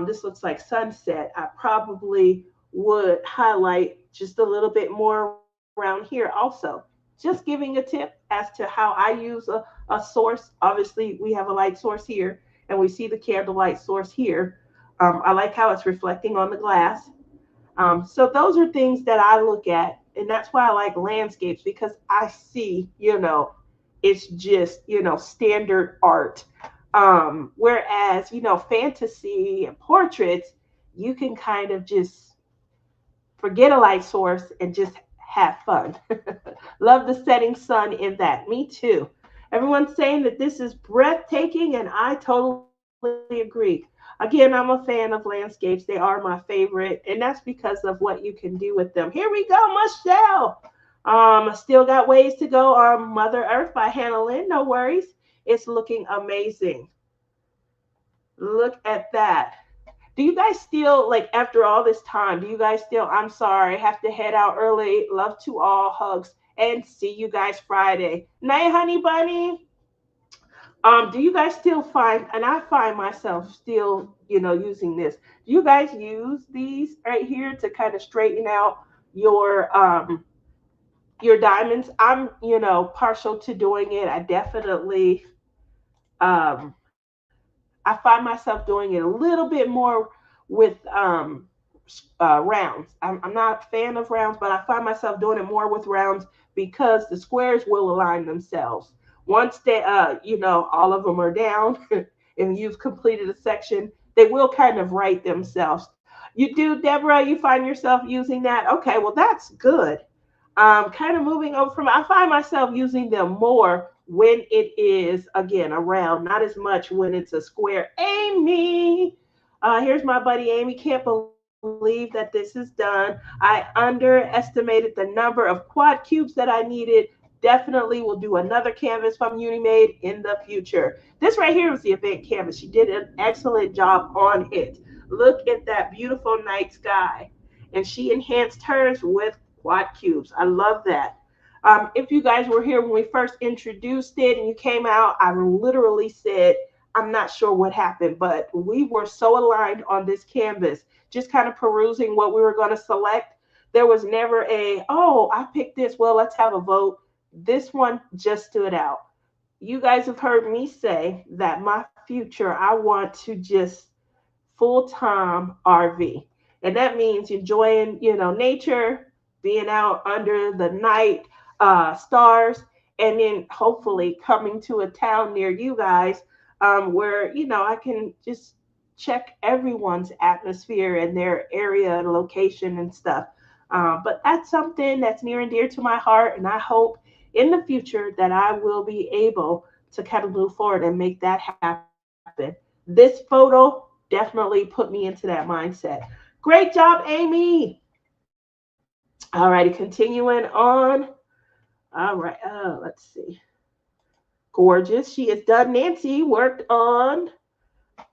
this looks like sunset, I probably would highlight just a little bit more around here also. Just giving a tip as to how I use a source. Obviously, we have a light source here, and we see the candlelight source here. I like how it's reflecting on the glass. So those are things that I look at, and that's why I like landscapes because I see, it's just, standard art. Whereas, fantasy and portraits, you can kind of just forget a light source and just have fun. Love the setting sun in that. Me too. Everyone's saying that this is breathtaking, and I totally agree. Again, I'm a fan of landscapes. They are my favorite, and that's because of what you can do with them. Here we go, Michelle. Still got ways to go on Mother Earth by Hannah Lynn. No worries. It's looking amazing. Look at that. Do you guys still, like, after all this time, do you guys still, I'm sorry, have to head out early. Love to all, hugs, and see you guys Friday. Night, honey bunny. Do you guys still find, and I find myself still, using this. Do you guys use these right here to kind of straighten out your diamonds? I'm, partial to doing it. I definitely um I find myself doing it a little bit more with rounds. I'm not a fan of rounds, but I find myself doing it more with rounds because the squares will align themselves. Once they, all of them are down and you've completed a section, they will kind of right themselves. You do, Deborah, you find yourself using that? Okay, well, that's good. Kind of moving over from, I find myself using them more when it is, again, a round, not as much when it's a square. Amy, here's my buddy Amy. Can't believe believe that this is done. I underestimated the number of quad cubes that I needed. Definitely will do another canvas from Unimade in the future. This right here was the event canvas. She did an excellent job on it. Look at that beautiful night sky. And she enhanced hers with quad cubes. I love that. If you guys were here when we first introduced it and you came out, I literally said, I'm not sure what happened, but we were so aligned on this canvas, just kind of perusing what we were going to select. There was never a, oh, I picked this. Well, let's have a vote. This one just stood out. You guys have heard me say that my future, I want to just full time RV. And that means enjoying, nature, being out under the night stars, and then hopefully coming to a town near you guys where, I can just check everyone's atmosphere and their area and location and stuff. But that's something that's near and dear to my heart. And I hope in the future that I will be able to kind of move forward and make that happen. This photo definitely put me into that mindset. Great job, Amy. All righty, continuing on. All right, let's see. Gorgeous. She is done. Nancy worked on,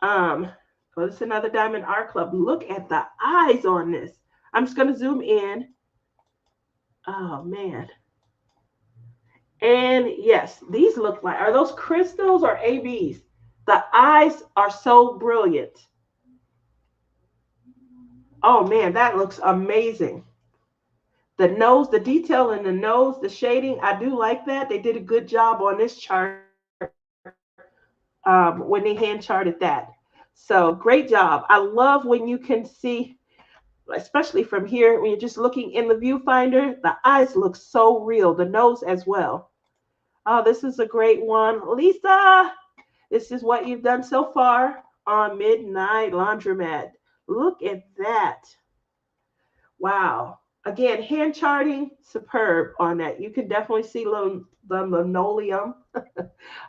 oh, this is another Diamond Art Club. Look at the eyes on this. I'm just going to zoom in. Oh, man. And yes, these look like, are those crystals or ABs? The eyes are so brilliant. Oh man, that looks amazing. The nose, the detail in the nose, the shading, I do like that. They did a good job on this chart when they hand charted that. So great job. I love when you can see, especially from here, when you're just looking in the viewfinder, the eyes look so real, the nose as well. Oh, this is a great one. Lisa, this is what you've done so far on Midnight Laundromat. Look at that. Wow. Again, hand charting, superb on that. You can definitely see the linoleum,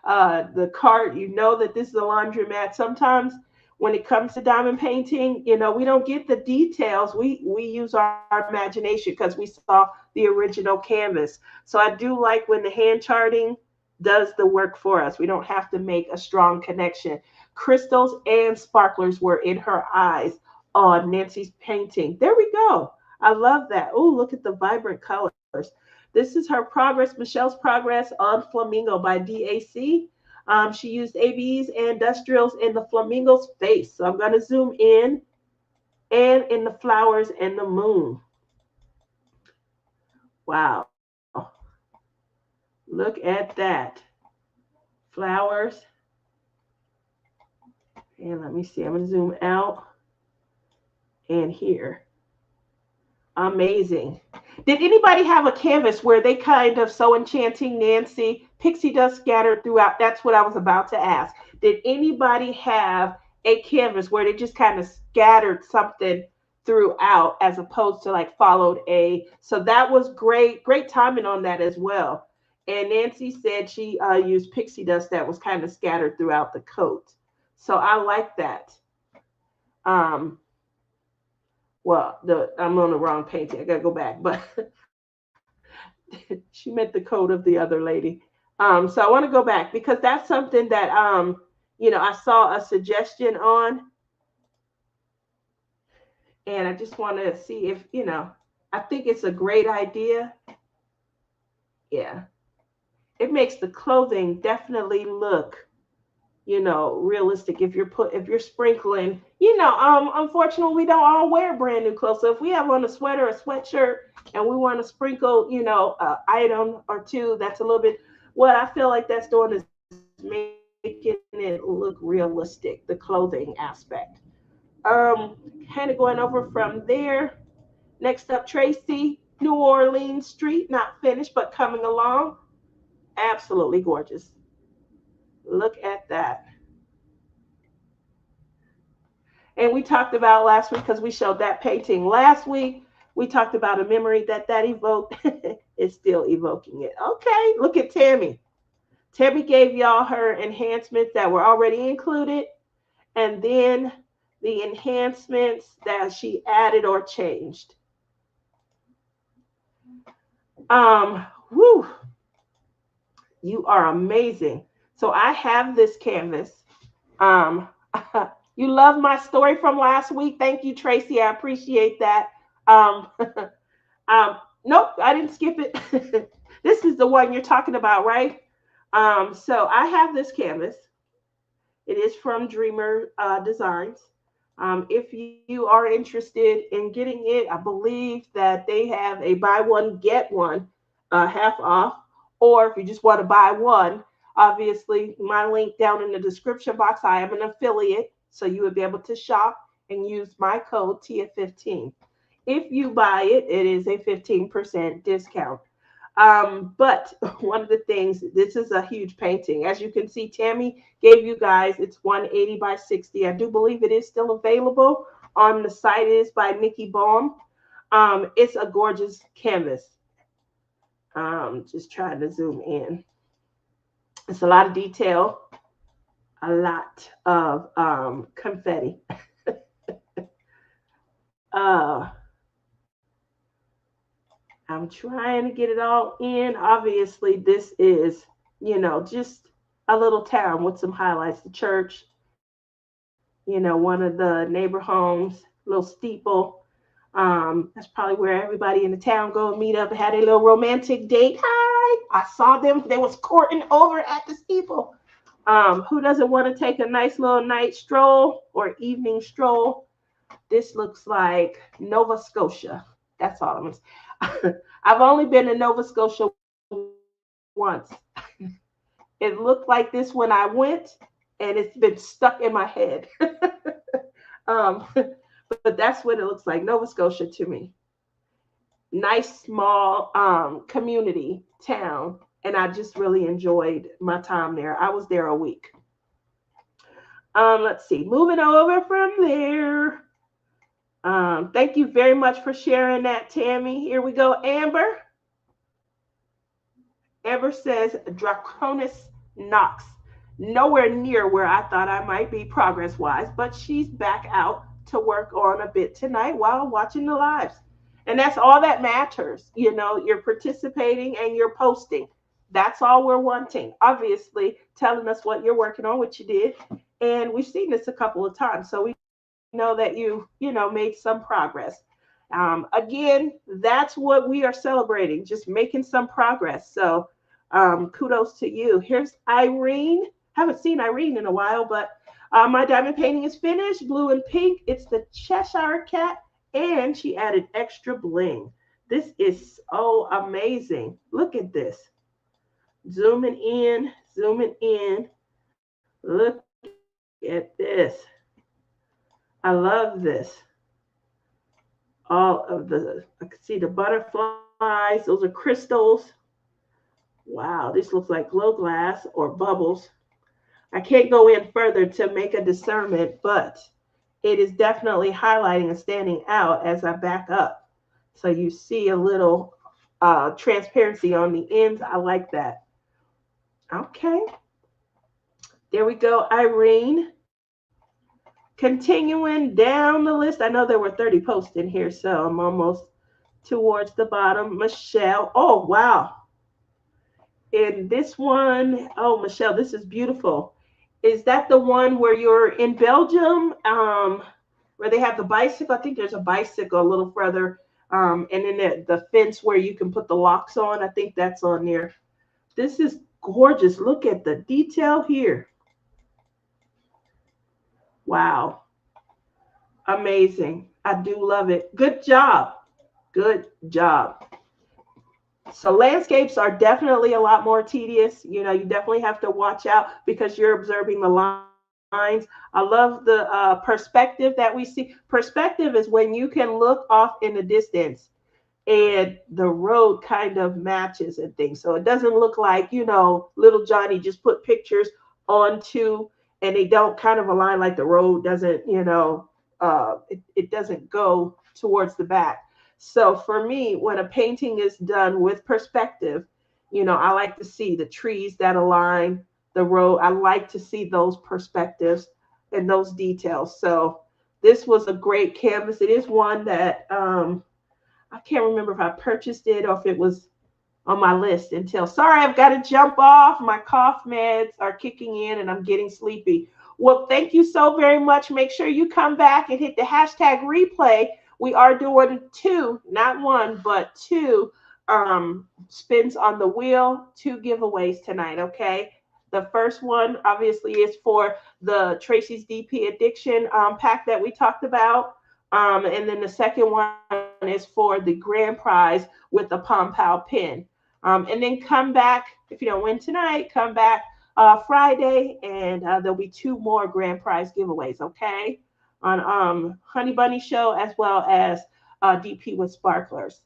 the cart. You know that this is a laundromat. Sometimes when it comes to diamond painting, we don't get the details. We use our imagination because we saw the original canvas. So I do like when the hand charting does the work for us. We don't have to make a strong connection. Crystals and sparklers were in her eyes on Nancy's painting. There we go. I love that. Oh, look at the vibrant colors. This is her progress, Michelle's progress on Flamingo by DAC. She used ABs and industrials in the flamingo's face. So I'm going to zoom in and in the flowers and the moon. Wow. Look at that. Flowers. And let me see. I'm going to zoom out and here. Amazing. Did anybody have a canvas where they kind of so enchanting Nancy, pixie dust scattered throughout? That's what I was about to ask. Did anybody have a canvas where they just kind of scattered something throughout as opposed to like followed a? So that was great. Great timing on that as well. And Nancy said she used pixie dust that was kind of scattered throughout the coat. So I like that. Well, I'm on the wrong painting. I gotta go back, but she meant the coat of the other lady. So I want to go back because that's something that I saw a suggestion on, and I just want to see if I think it's a great idea. Yeah, it makes the clothing definitely look realistic if you're sprinkling, unfortunately we don't all wear brand new clothes. So if we have on a sweater, a sweatshirt, and we want to sprinkle, an item or two, that's a little bit, what I feel like that's doing is making it look realistic, the clothing aspect. Kind of going over from there. Next up, Tracy, New Orleans Street, not finished, but coming along. Absolutely gorgeous. Look at that. And we talked about last week, because we showed that painting last week, we talked about a memory that evoked. It's still evoking it. Okay, look at Tammy. Tammy gave y'all her enhancements that were already included. And then the enhancements that she added or changed. Whew, you are amazing. So I have this canvas. Um, you love my story from last week. Thank you, Tracy. I appreciate that. Um, nope, I didn't skip it. This is the one you're talking about, right? So I have this canvas. It is from Dreamer Designs. If you are interested in getting it, I believe that they have a buy one, get one half off. Or if you just want to buy one, obviously, my link down in the description box, I am an affiliate. So you would be able to shop and use my code TIA15. If you buy it, it is a 15% discount. But one of the things, this is a huge painting. As you can see, Tammy gave you guys, it's 180 by 60. I do believe it is still available on the site. It is by Mickey Baum. It's a gorgeous canvas. Just trying to zoom in. It's a lot of detail, a lot of confetti. uh, I'm trying to get it all in. Obviously, this is, just a little town with some highlights. The church, one of the neighbor homes, little steeple. That's probably where everybody in the town go and meet up and had a little romantic date. Hi, I saw them. They was courting over at the steeple. Who doesn't want to take a nice little night stroll or evening stroll? This looks like Nova Scotia. That's all I'm saying. I've only been to Nova Scotia once. It looked like this when I went, and it's been stuck in my head. But that's what it looks like, Nova Scotia to me. Nice, small community town, and I just really enjoyed my time there. I was there a week. Let's see, moving over from there. Thank you very much for sharing that, Tammy. Here we go, Amber. Amber says Draconis Knox. Nowhere near where I thought I might be progress wise, but she's back out to work on a bit tonight while watching the lives. And that's all that matters. You're participating and you're posting. That's all we're wanting. Obviously, telling us what you're working on, what you did. And we've seen this a couple of times. So we know that you made some progress. Again, that's what we are celebrating, just making some progress. So kudos to you. Here's Irene. Haven't seen Irene in a while, but my diamond painting is finished, blue and pink. It's the Cheshire Cat, and she added extra bling. This is so amazing. Look at this. Zooming in, zooming in. Look at this. I love this. All of I can see the butterflies. Those are crystals. Wow, this looks like glow glass or bubbles. I can't go in further to make a discernment, but it is definitely highlighting and standing out as I back up. So you see a little transparency on the ends. I like that. Okay. There we go, Irene. Continuing down the list. I know there were 30 posts in here, so I'm almost towards the bottom. Michelle. Oh, wow. In this one, oh, Michelle, this is beautiful. Is that the one where you're in Belgium, where they have the bicycle? I think there's a bicycle a little further, and then the fence where you can put the locks on. I think that's on there. This is gorgeous. Look at the detail here. Wow. Amazing. I do love it. Good job. Good job. So landscapes are definitely a lot more tedious. You definitely have to watch out because you're observing the lines. I love the perspective that we see. Perspective is when you can look off in the distance and the road kind of matches and things. So it doesn't look like, little Johnny just put pictures onto and they don't kind of align, like the road doesn't, it doesn't go towards the back. So for me, when a painting is done with perspective, I like to see the trees that align, the road. I like to see those perspectives and those details. So This was a great canvas. It is one that I can't remember if I purchased it or if it was on my list until, sorry, I've got to jump off. My cough meds are kicking in and I'm getting sleepy. Well, thank you so very much. Make sure you come back and hit the hashtag replay. We are doing two, not one, but two spins on the wheel, two giveaways tonight, okay? The first one obviously is for the Tracy's DP Addiction pack that we talked about. And then the second one is for the grand prize with the Pom Pow pen. And then come back, if you don't win tonight, come back Friday, and there'll be two more grand prize giveaways, okay? On Honey Bunny Show as well as DP with Sparklers.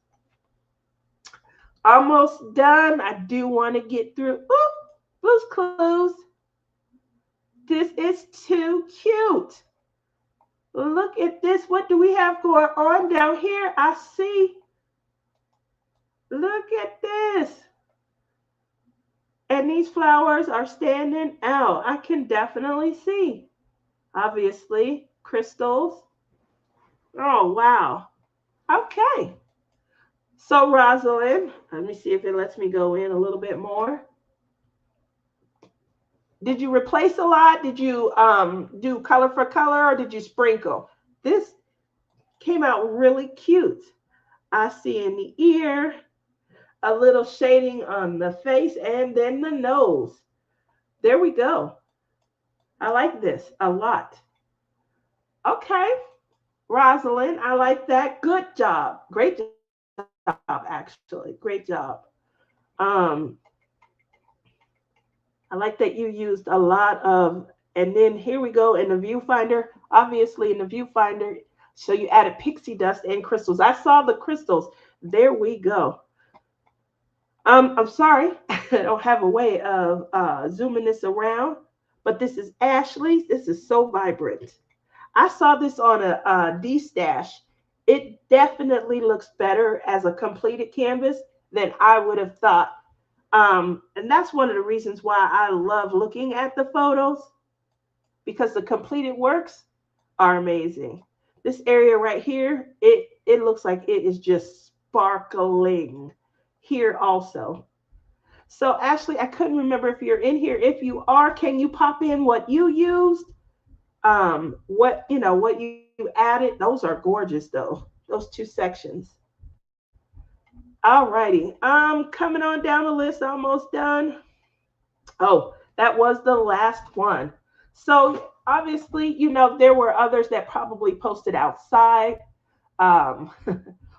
Almost done. I do want to get through. Ooh, Blue's Clues. This is too cute. Look at this. What do we have going on down here? I see. Look at this. And these flowers are standing out. I can definitely see. Obviously, crystals. Oh, wow. Okay. So, Rosalind, let me see if it lets me go in a little bit more. Did you replace a lot? Did you do color for color or did you sprinkle? This came out really cute. I see in the ear, a little shading on the face, and then the nose. There we go. I like this a lot. Okay, Rosalind, I like that. Good job. Great job, actually. Great job. Um, I like that you used a lot of, and then here we go in the viewfinder. Obviously, in the viewfinder, so you added pixie dust and crystals. I saw the crystals. There we go. I'm sorry, I don't have a way of zooming this around, but this is Ashley's. This is so vibrant. I saw this on a D-stash. It definitely looks better as a completed canvas than I would have thought. And that's one of the reasons why I love looking at the photos, because the completed works are amazing. This area right here, it looks like it is just sparkling here also. So Ashley, I couldn't remember if you're in here. If you are, can you pop in what you used? What you added? Those are gorgeous though. Those two sections. All righty. Coming on down the list, almost done. Oh, that was the last one. So obviously, there were others that probably posted outside. Um,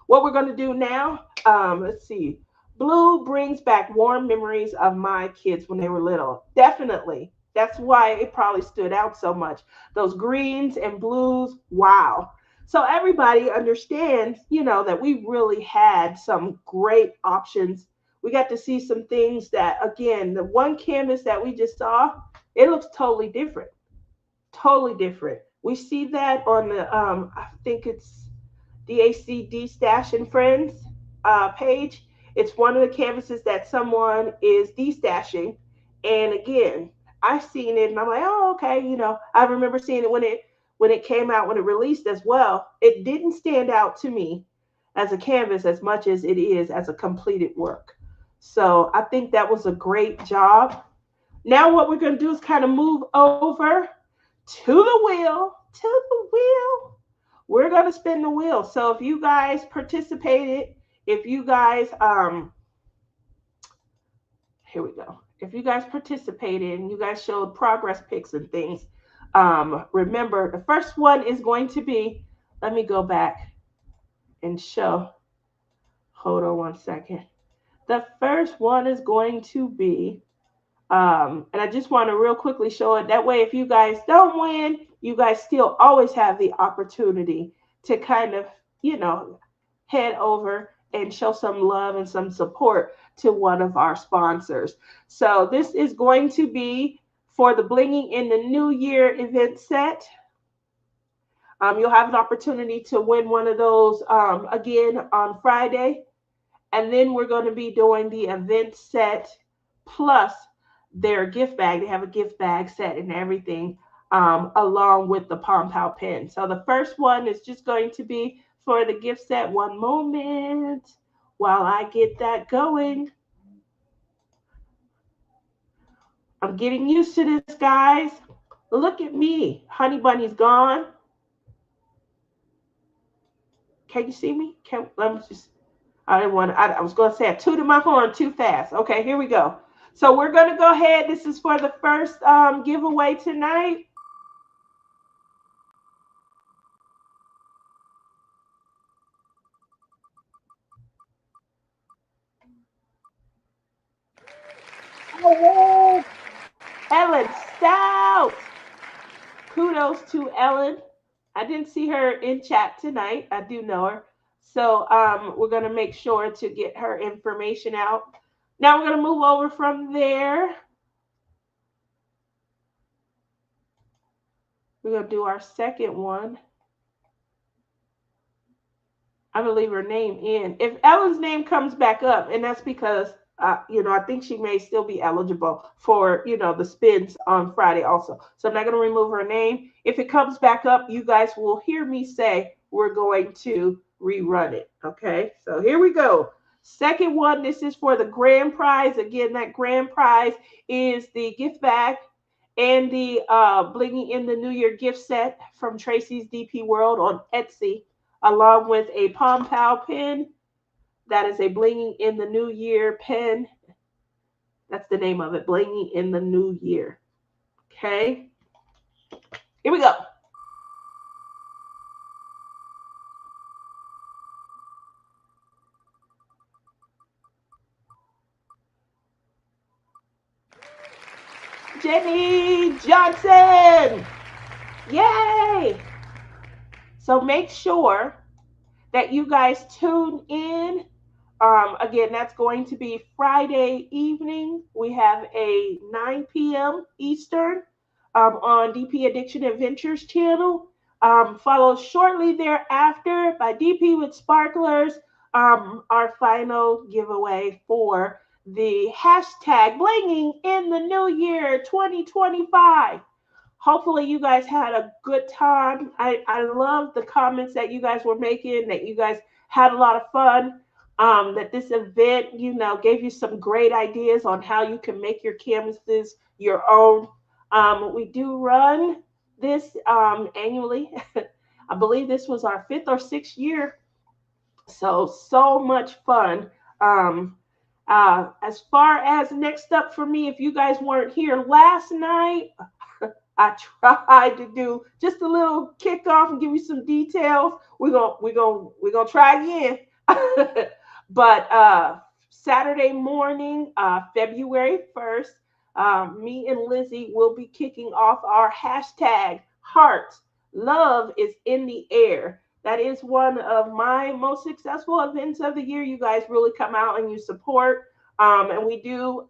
what we're going to do now, let's see. Blue brings back warm memories of my kids when they were little. Definitely. That's why it probably stood out so much. Those greens and blues, wow. So everybody understands, that we really had some great options. We got to see some things that, again, the one canvas that we just saw, it looks totally different. Totally different. We see that on the, I think it's DACD Stash and Friends page. It's one of the canvases that someone is destashing. And again, I've seen it and I'm like, oh, okay, I remember seeing it when it came out, when it released as well. It didn't stand out to me as a canvas as much as it is as a completed work. So I think that was a great job. Now what we're going to do is kind of move over to the wheel, We're going to spin the wheel. So if you guys participated, if you guys, here we go. If you guys participated and you guys showed progress pics and things, remember the first one is going to be, let me go back and show. Hold on one second. The first one is going to be, and I just want to real quickly show it. That way, if you guys don't win, you guys still always have the opportunity to kind of, head over and show some love and some support to one of our sponsors. So this is going to be for the Blinging in the New Year event set. You'll have an opportunity to win one of those again on Friday. And then we're going to be doing the event set plus their gift bag. They have a gift bag set and everything. along with the Pom Pow pen. So the first one is just going to be for the gift set. One moment while I get that going. I'm getting used to this, guys. Look at me. Honey Bunny's gone. Can you see me? Let me just. I didn't want. I was going to say I tooted my horn too fast. Okay, here we go. So we're going to go ahead. This is for the first giveaway tonight. Oh, Ellen Stout. Kudos to Ellen. I didn't see her in chat tonight. I do know her. So we're going to make sure to get her information out. Now we're going to move over from there. We're going to do our second one. I'm going to leave her name in. If Ellen's name comes back up, and that's because, I think she may still be eligible for, the spins on Friday also. So I'm not going to remove her name. If it comes back up, you guys will hear me say we're going to rerun it. Okay, so here we go. Second one, this is for the grand prize. Again, that grand prize is the gift bag and the Blinging in the New Year gift set from Tracy's DP World on Etsy, along with a Pom Pow pen. That is a Blinging in the New Year pen. That's the name of it, Blinging in the New Year. Okay, here we go. Jenny Johnson. Yay! So make sure that you guys tune in. Again, that's going to be Friday evening. We have a 9 p.m. Eastern on DP Addiction Adventures channel. Followed shortly thereafter by DP with Sparklers, our final giveaway for the hashtag Blinging in the New Year 2025. Hopefully you guys had a good time. I love the comments that you guys were making, that you guys had a lot of fun, that this event, gave you some great ideas on how you can make your canvases your own. We do run this annually. I believe this was our 5th or 6th year. So much fun. As far as next up for me, if you guys weren't here last night, I tried to do just a little kickoff and give you some details. We're gonna try again. But Saturday morning, February 1st, me and Lizzie will be kicking off our hashtag Heart Love is in the Air. That is one of my most successful events of the year. You guys really come out and you support. And we do.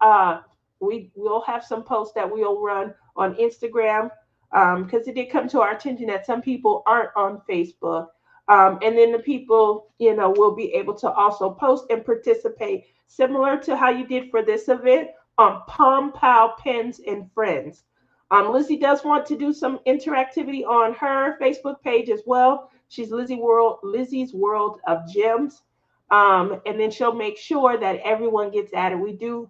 We will have some posts that we'll run on Instagram, because it did come to our attention that some people aren't on Facebook. And then the people, will be able to also post and participate, similar to how you did for this event, on Pom Pow Pens and Friends. Lizzie does want to do some interactivity on her Facebook page as well. She's Lizzie's World of Gems. And then she'll make sure that everyone gets added. We do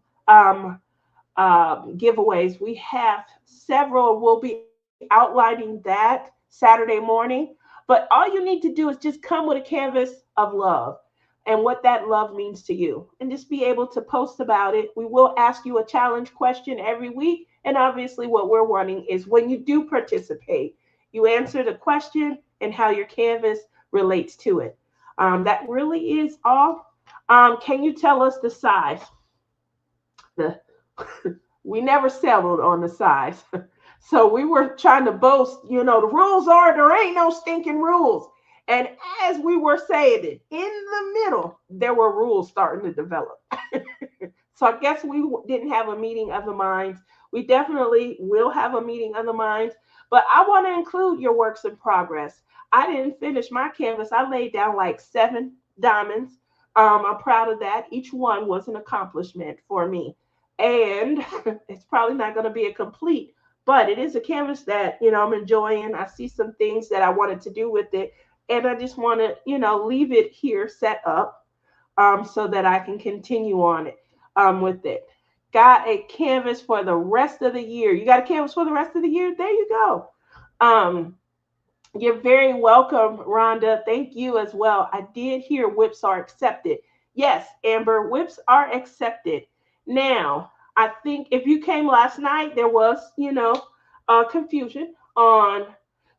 giveaways. We have several. We'll be outlining that Saturday morning. But all you need to do is just come with a canvas of love and what that love means to you, and just be able to post about it. We will ask you a challenge question every week. And obviously, what we're wanting is when you do participate, you answer the question and how your canvas relates to it. That really is all. Can you tell us the size? We never settled on the size. So we were trying to boast, the rules are there ain't no stinking rules. And as we were saying it, in the middle, there were rules starting to develop. So I guess we didn't have a meeting of the minds. We definitely will have a meeting of the minds. But I want to include your works in progress. I didn't finish my canvas. I laid down like 7 diamonds. I'm proud of that. Each one was an accomplishment for me. And it's probably not going to be a complete but it is a canvas that, you know, I'm enjoying. I see some things that I wanted to do with it, and I just want to, you know, leave it here set up so that I can continue on it with it. Got a canvas for the rest of the year. You got a canvas for the rest of the year? There you go. Um, you're very welcome, Rhonda. Thank you as well. I did hear whips are accepted. Yes, Amber, whips are accepted. Now, I think if you came last night, there was, you know, confusion on.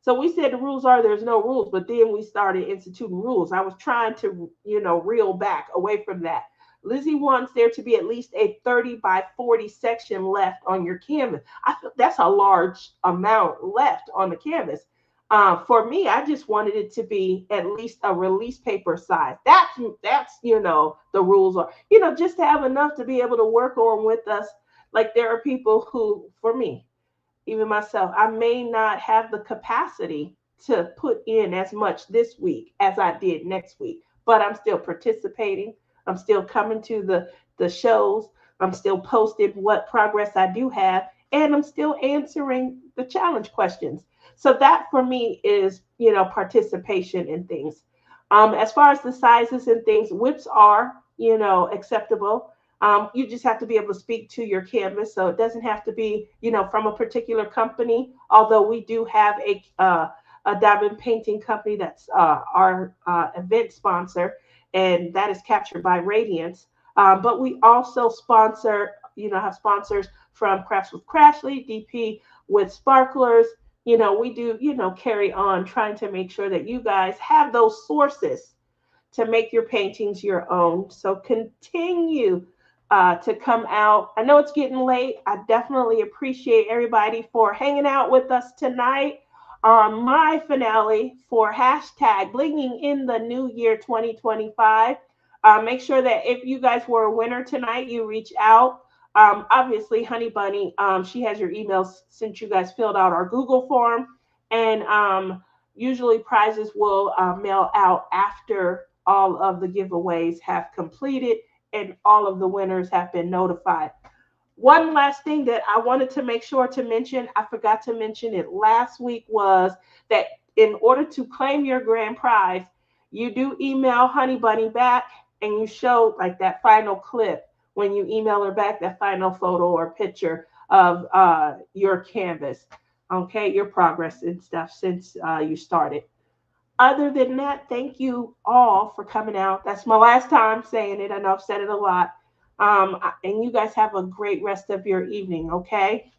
So we said the rules are there's no rules, but then we started instituting rules. I was trying to, you know, reel back away from that. Lizzie wants there to be at least a 30 by 40 section left on your canvas. I feel that's a large amount left on the canvas. For me, I just wanted it to be at least a release paper size. That's you know the rules are, you know, just to have enough to be able to work on with us. Like there are people who, for me, even myself, I may not have the capacity to put in as much this week as I did next week, but I'm still participating. I'm still coming to the shows. I'm still posting what progress I do have, and I'm still answering the challenge questions. So that for me is, you know, participation in things. As far as the sizes and things, whips are, you know, acceptable. You just have to be able to speak to your canvas, so it doesn't have to be, you know, from a particular company. Although we do have a diamond painting company that's our event sponsor, and that is captured by Radiance. But we also sponsor, you know, have sponsors from Crafts with Crashly, DP with Sparklers. You know, we do, you know, carry on trying to make sure that you guys have those sources to make your paintings your own. So continue to come out. I know it's getting late. I definitely appreciate everybody for hanging out with us tonight on my finale for hashtag Blinging in the New Year 2025. Make sure that if you guys were a winner tonight, you reach out. Obviously, Honey Bunny, she has your emails since you guys filled out our Google form. And usually prizes will mail out after all of the giveaways have completed and all of the winners have been notified. One last thing that I wanted to make sure to mention, I forgot to mention it last week, was that in order to claim your grand prize, you do email Honey Bunny back and you show like that final clip when you email her back, that final photo or picture of your canvas, okay, your progress and stuff since you started. Other than that, thank you all for coming out. That's my last time saying it. I know I've said it a lot. And you guys have a great rest of your evening, okay?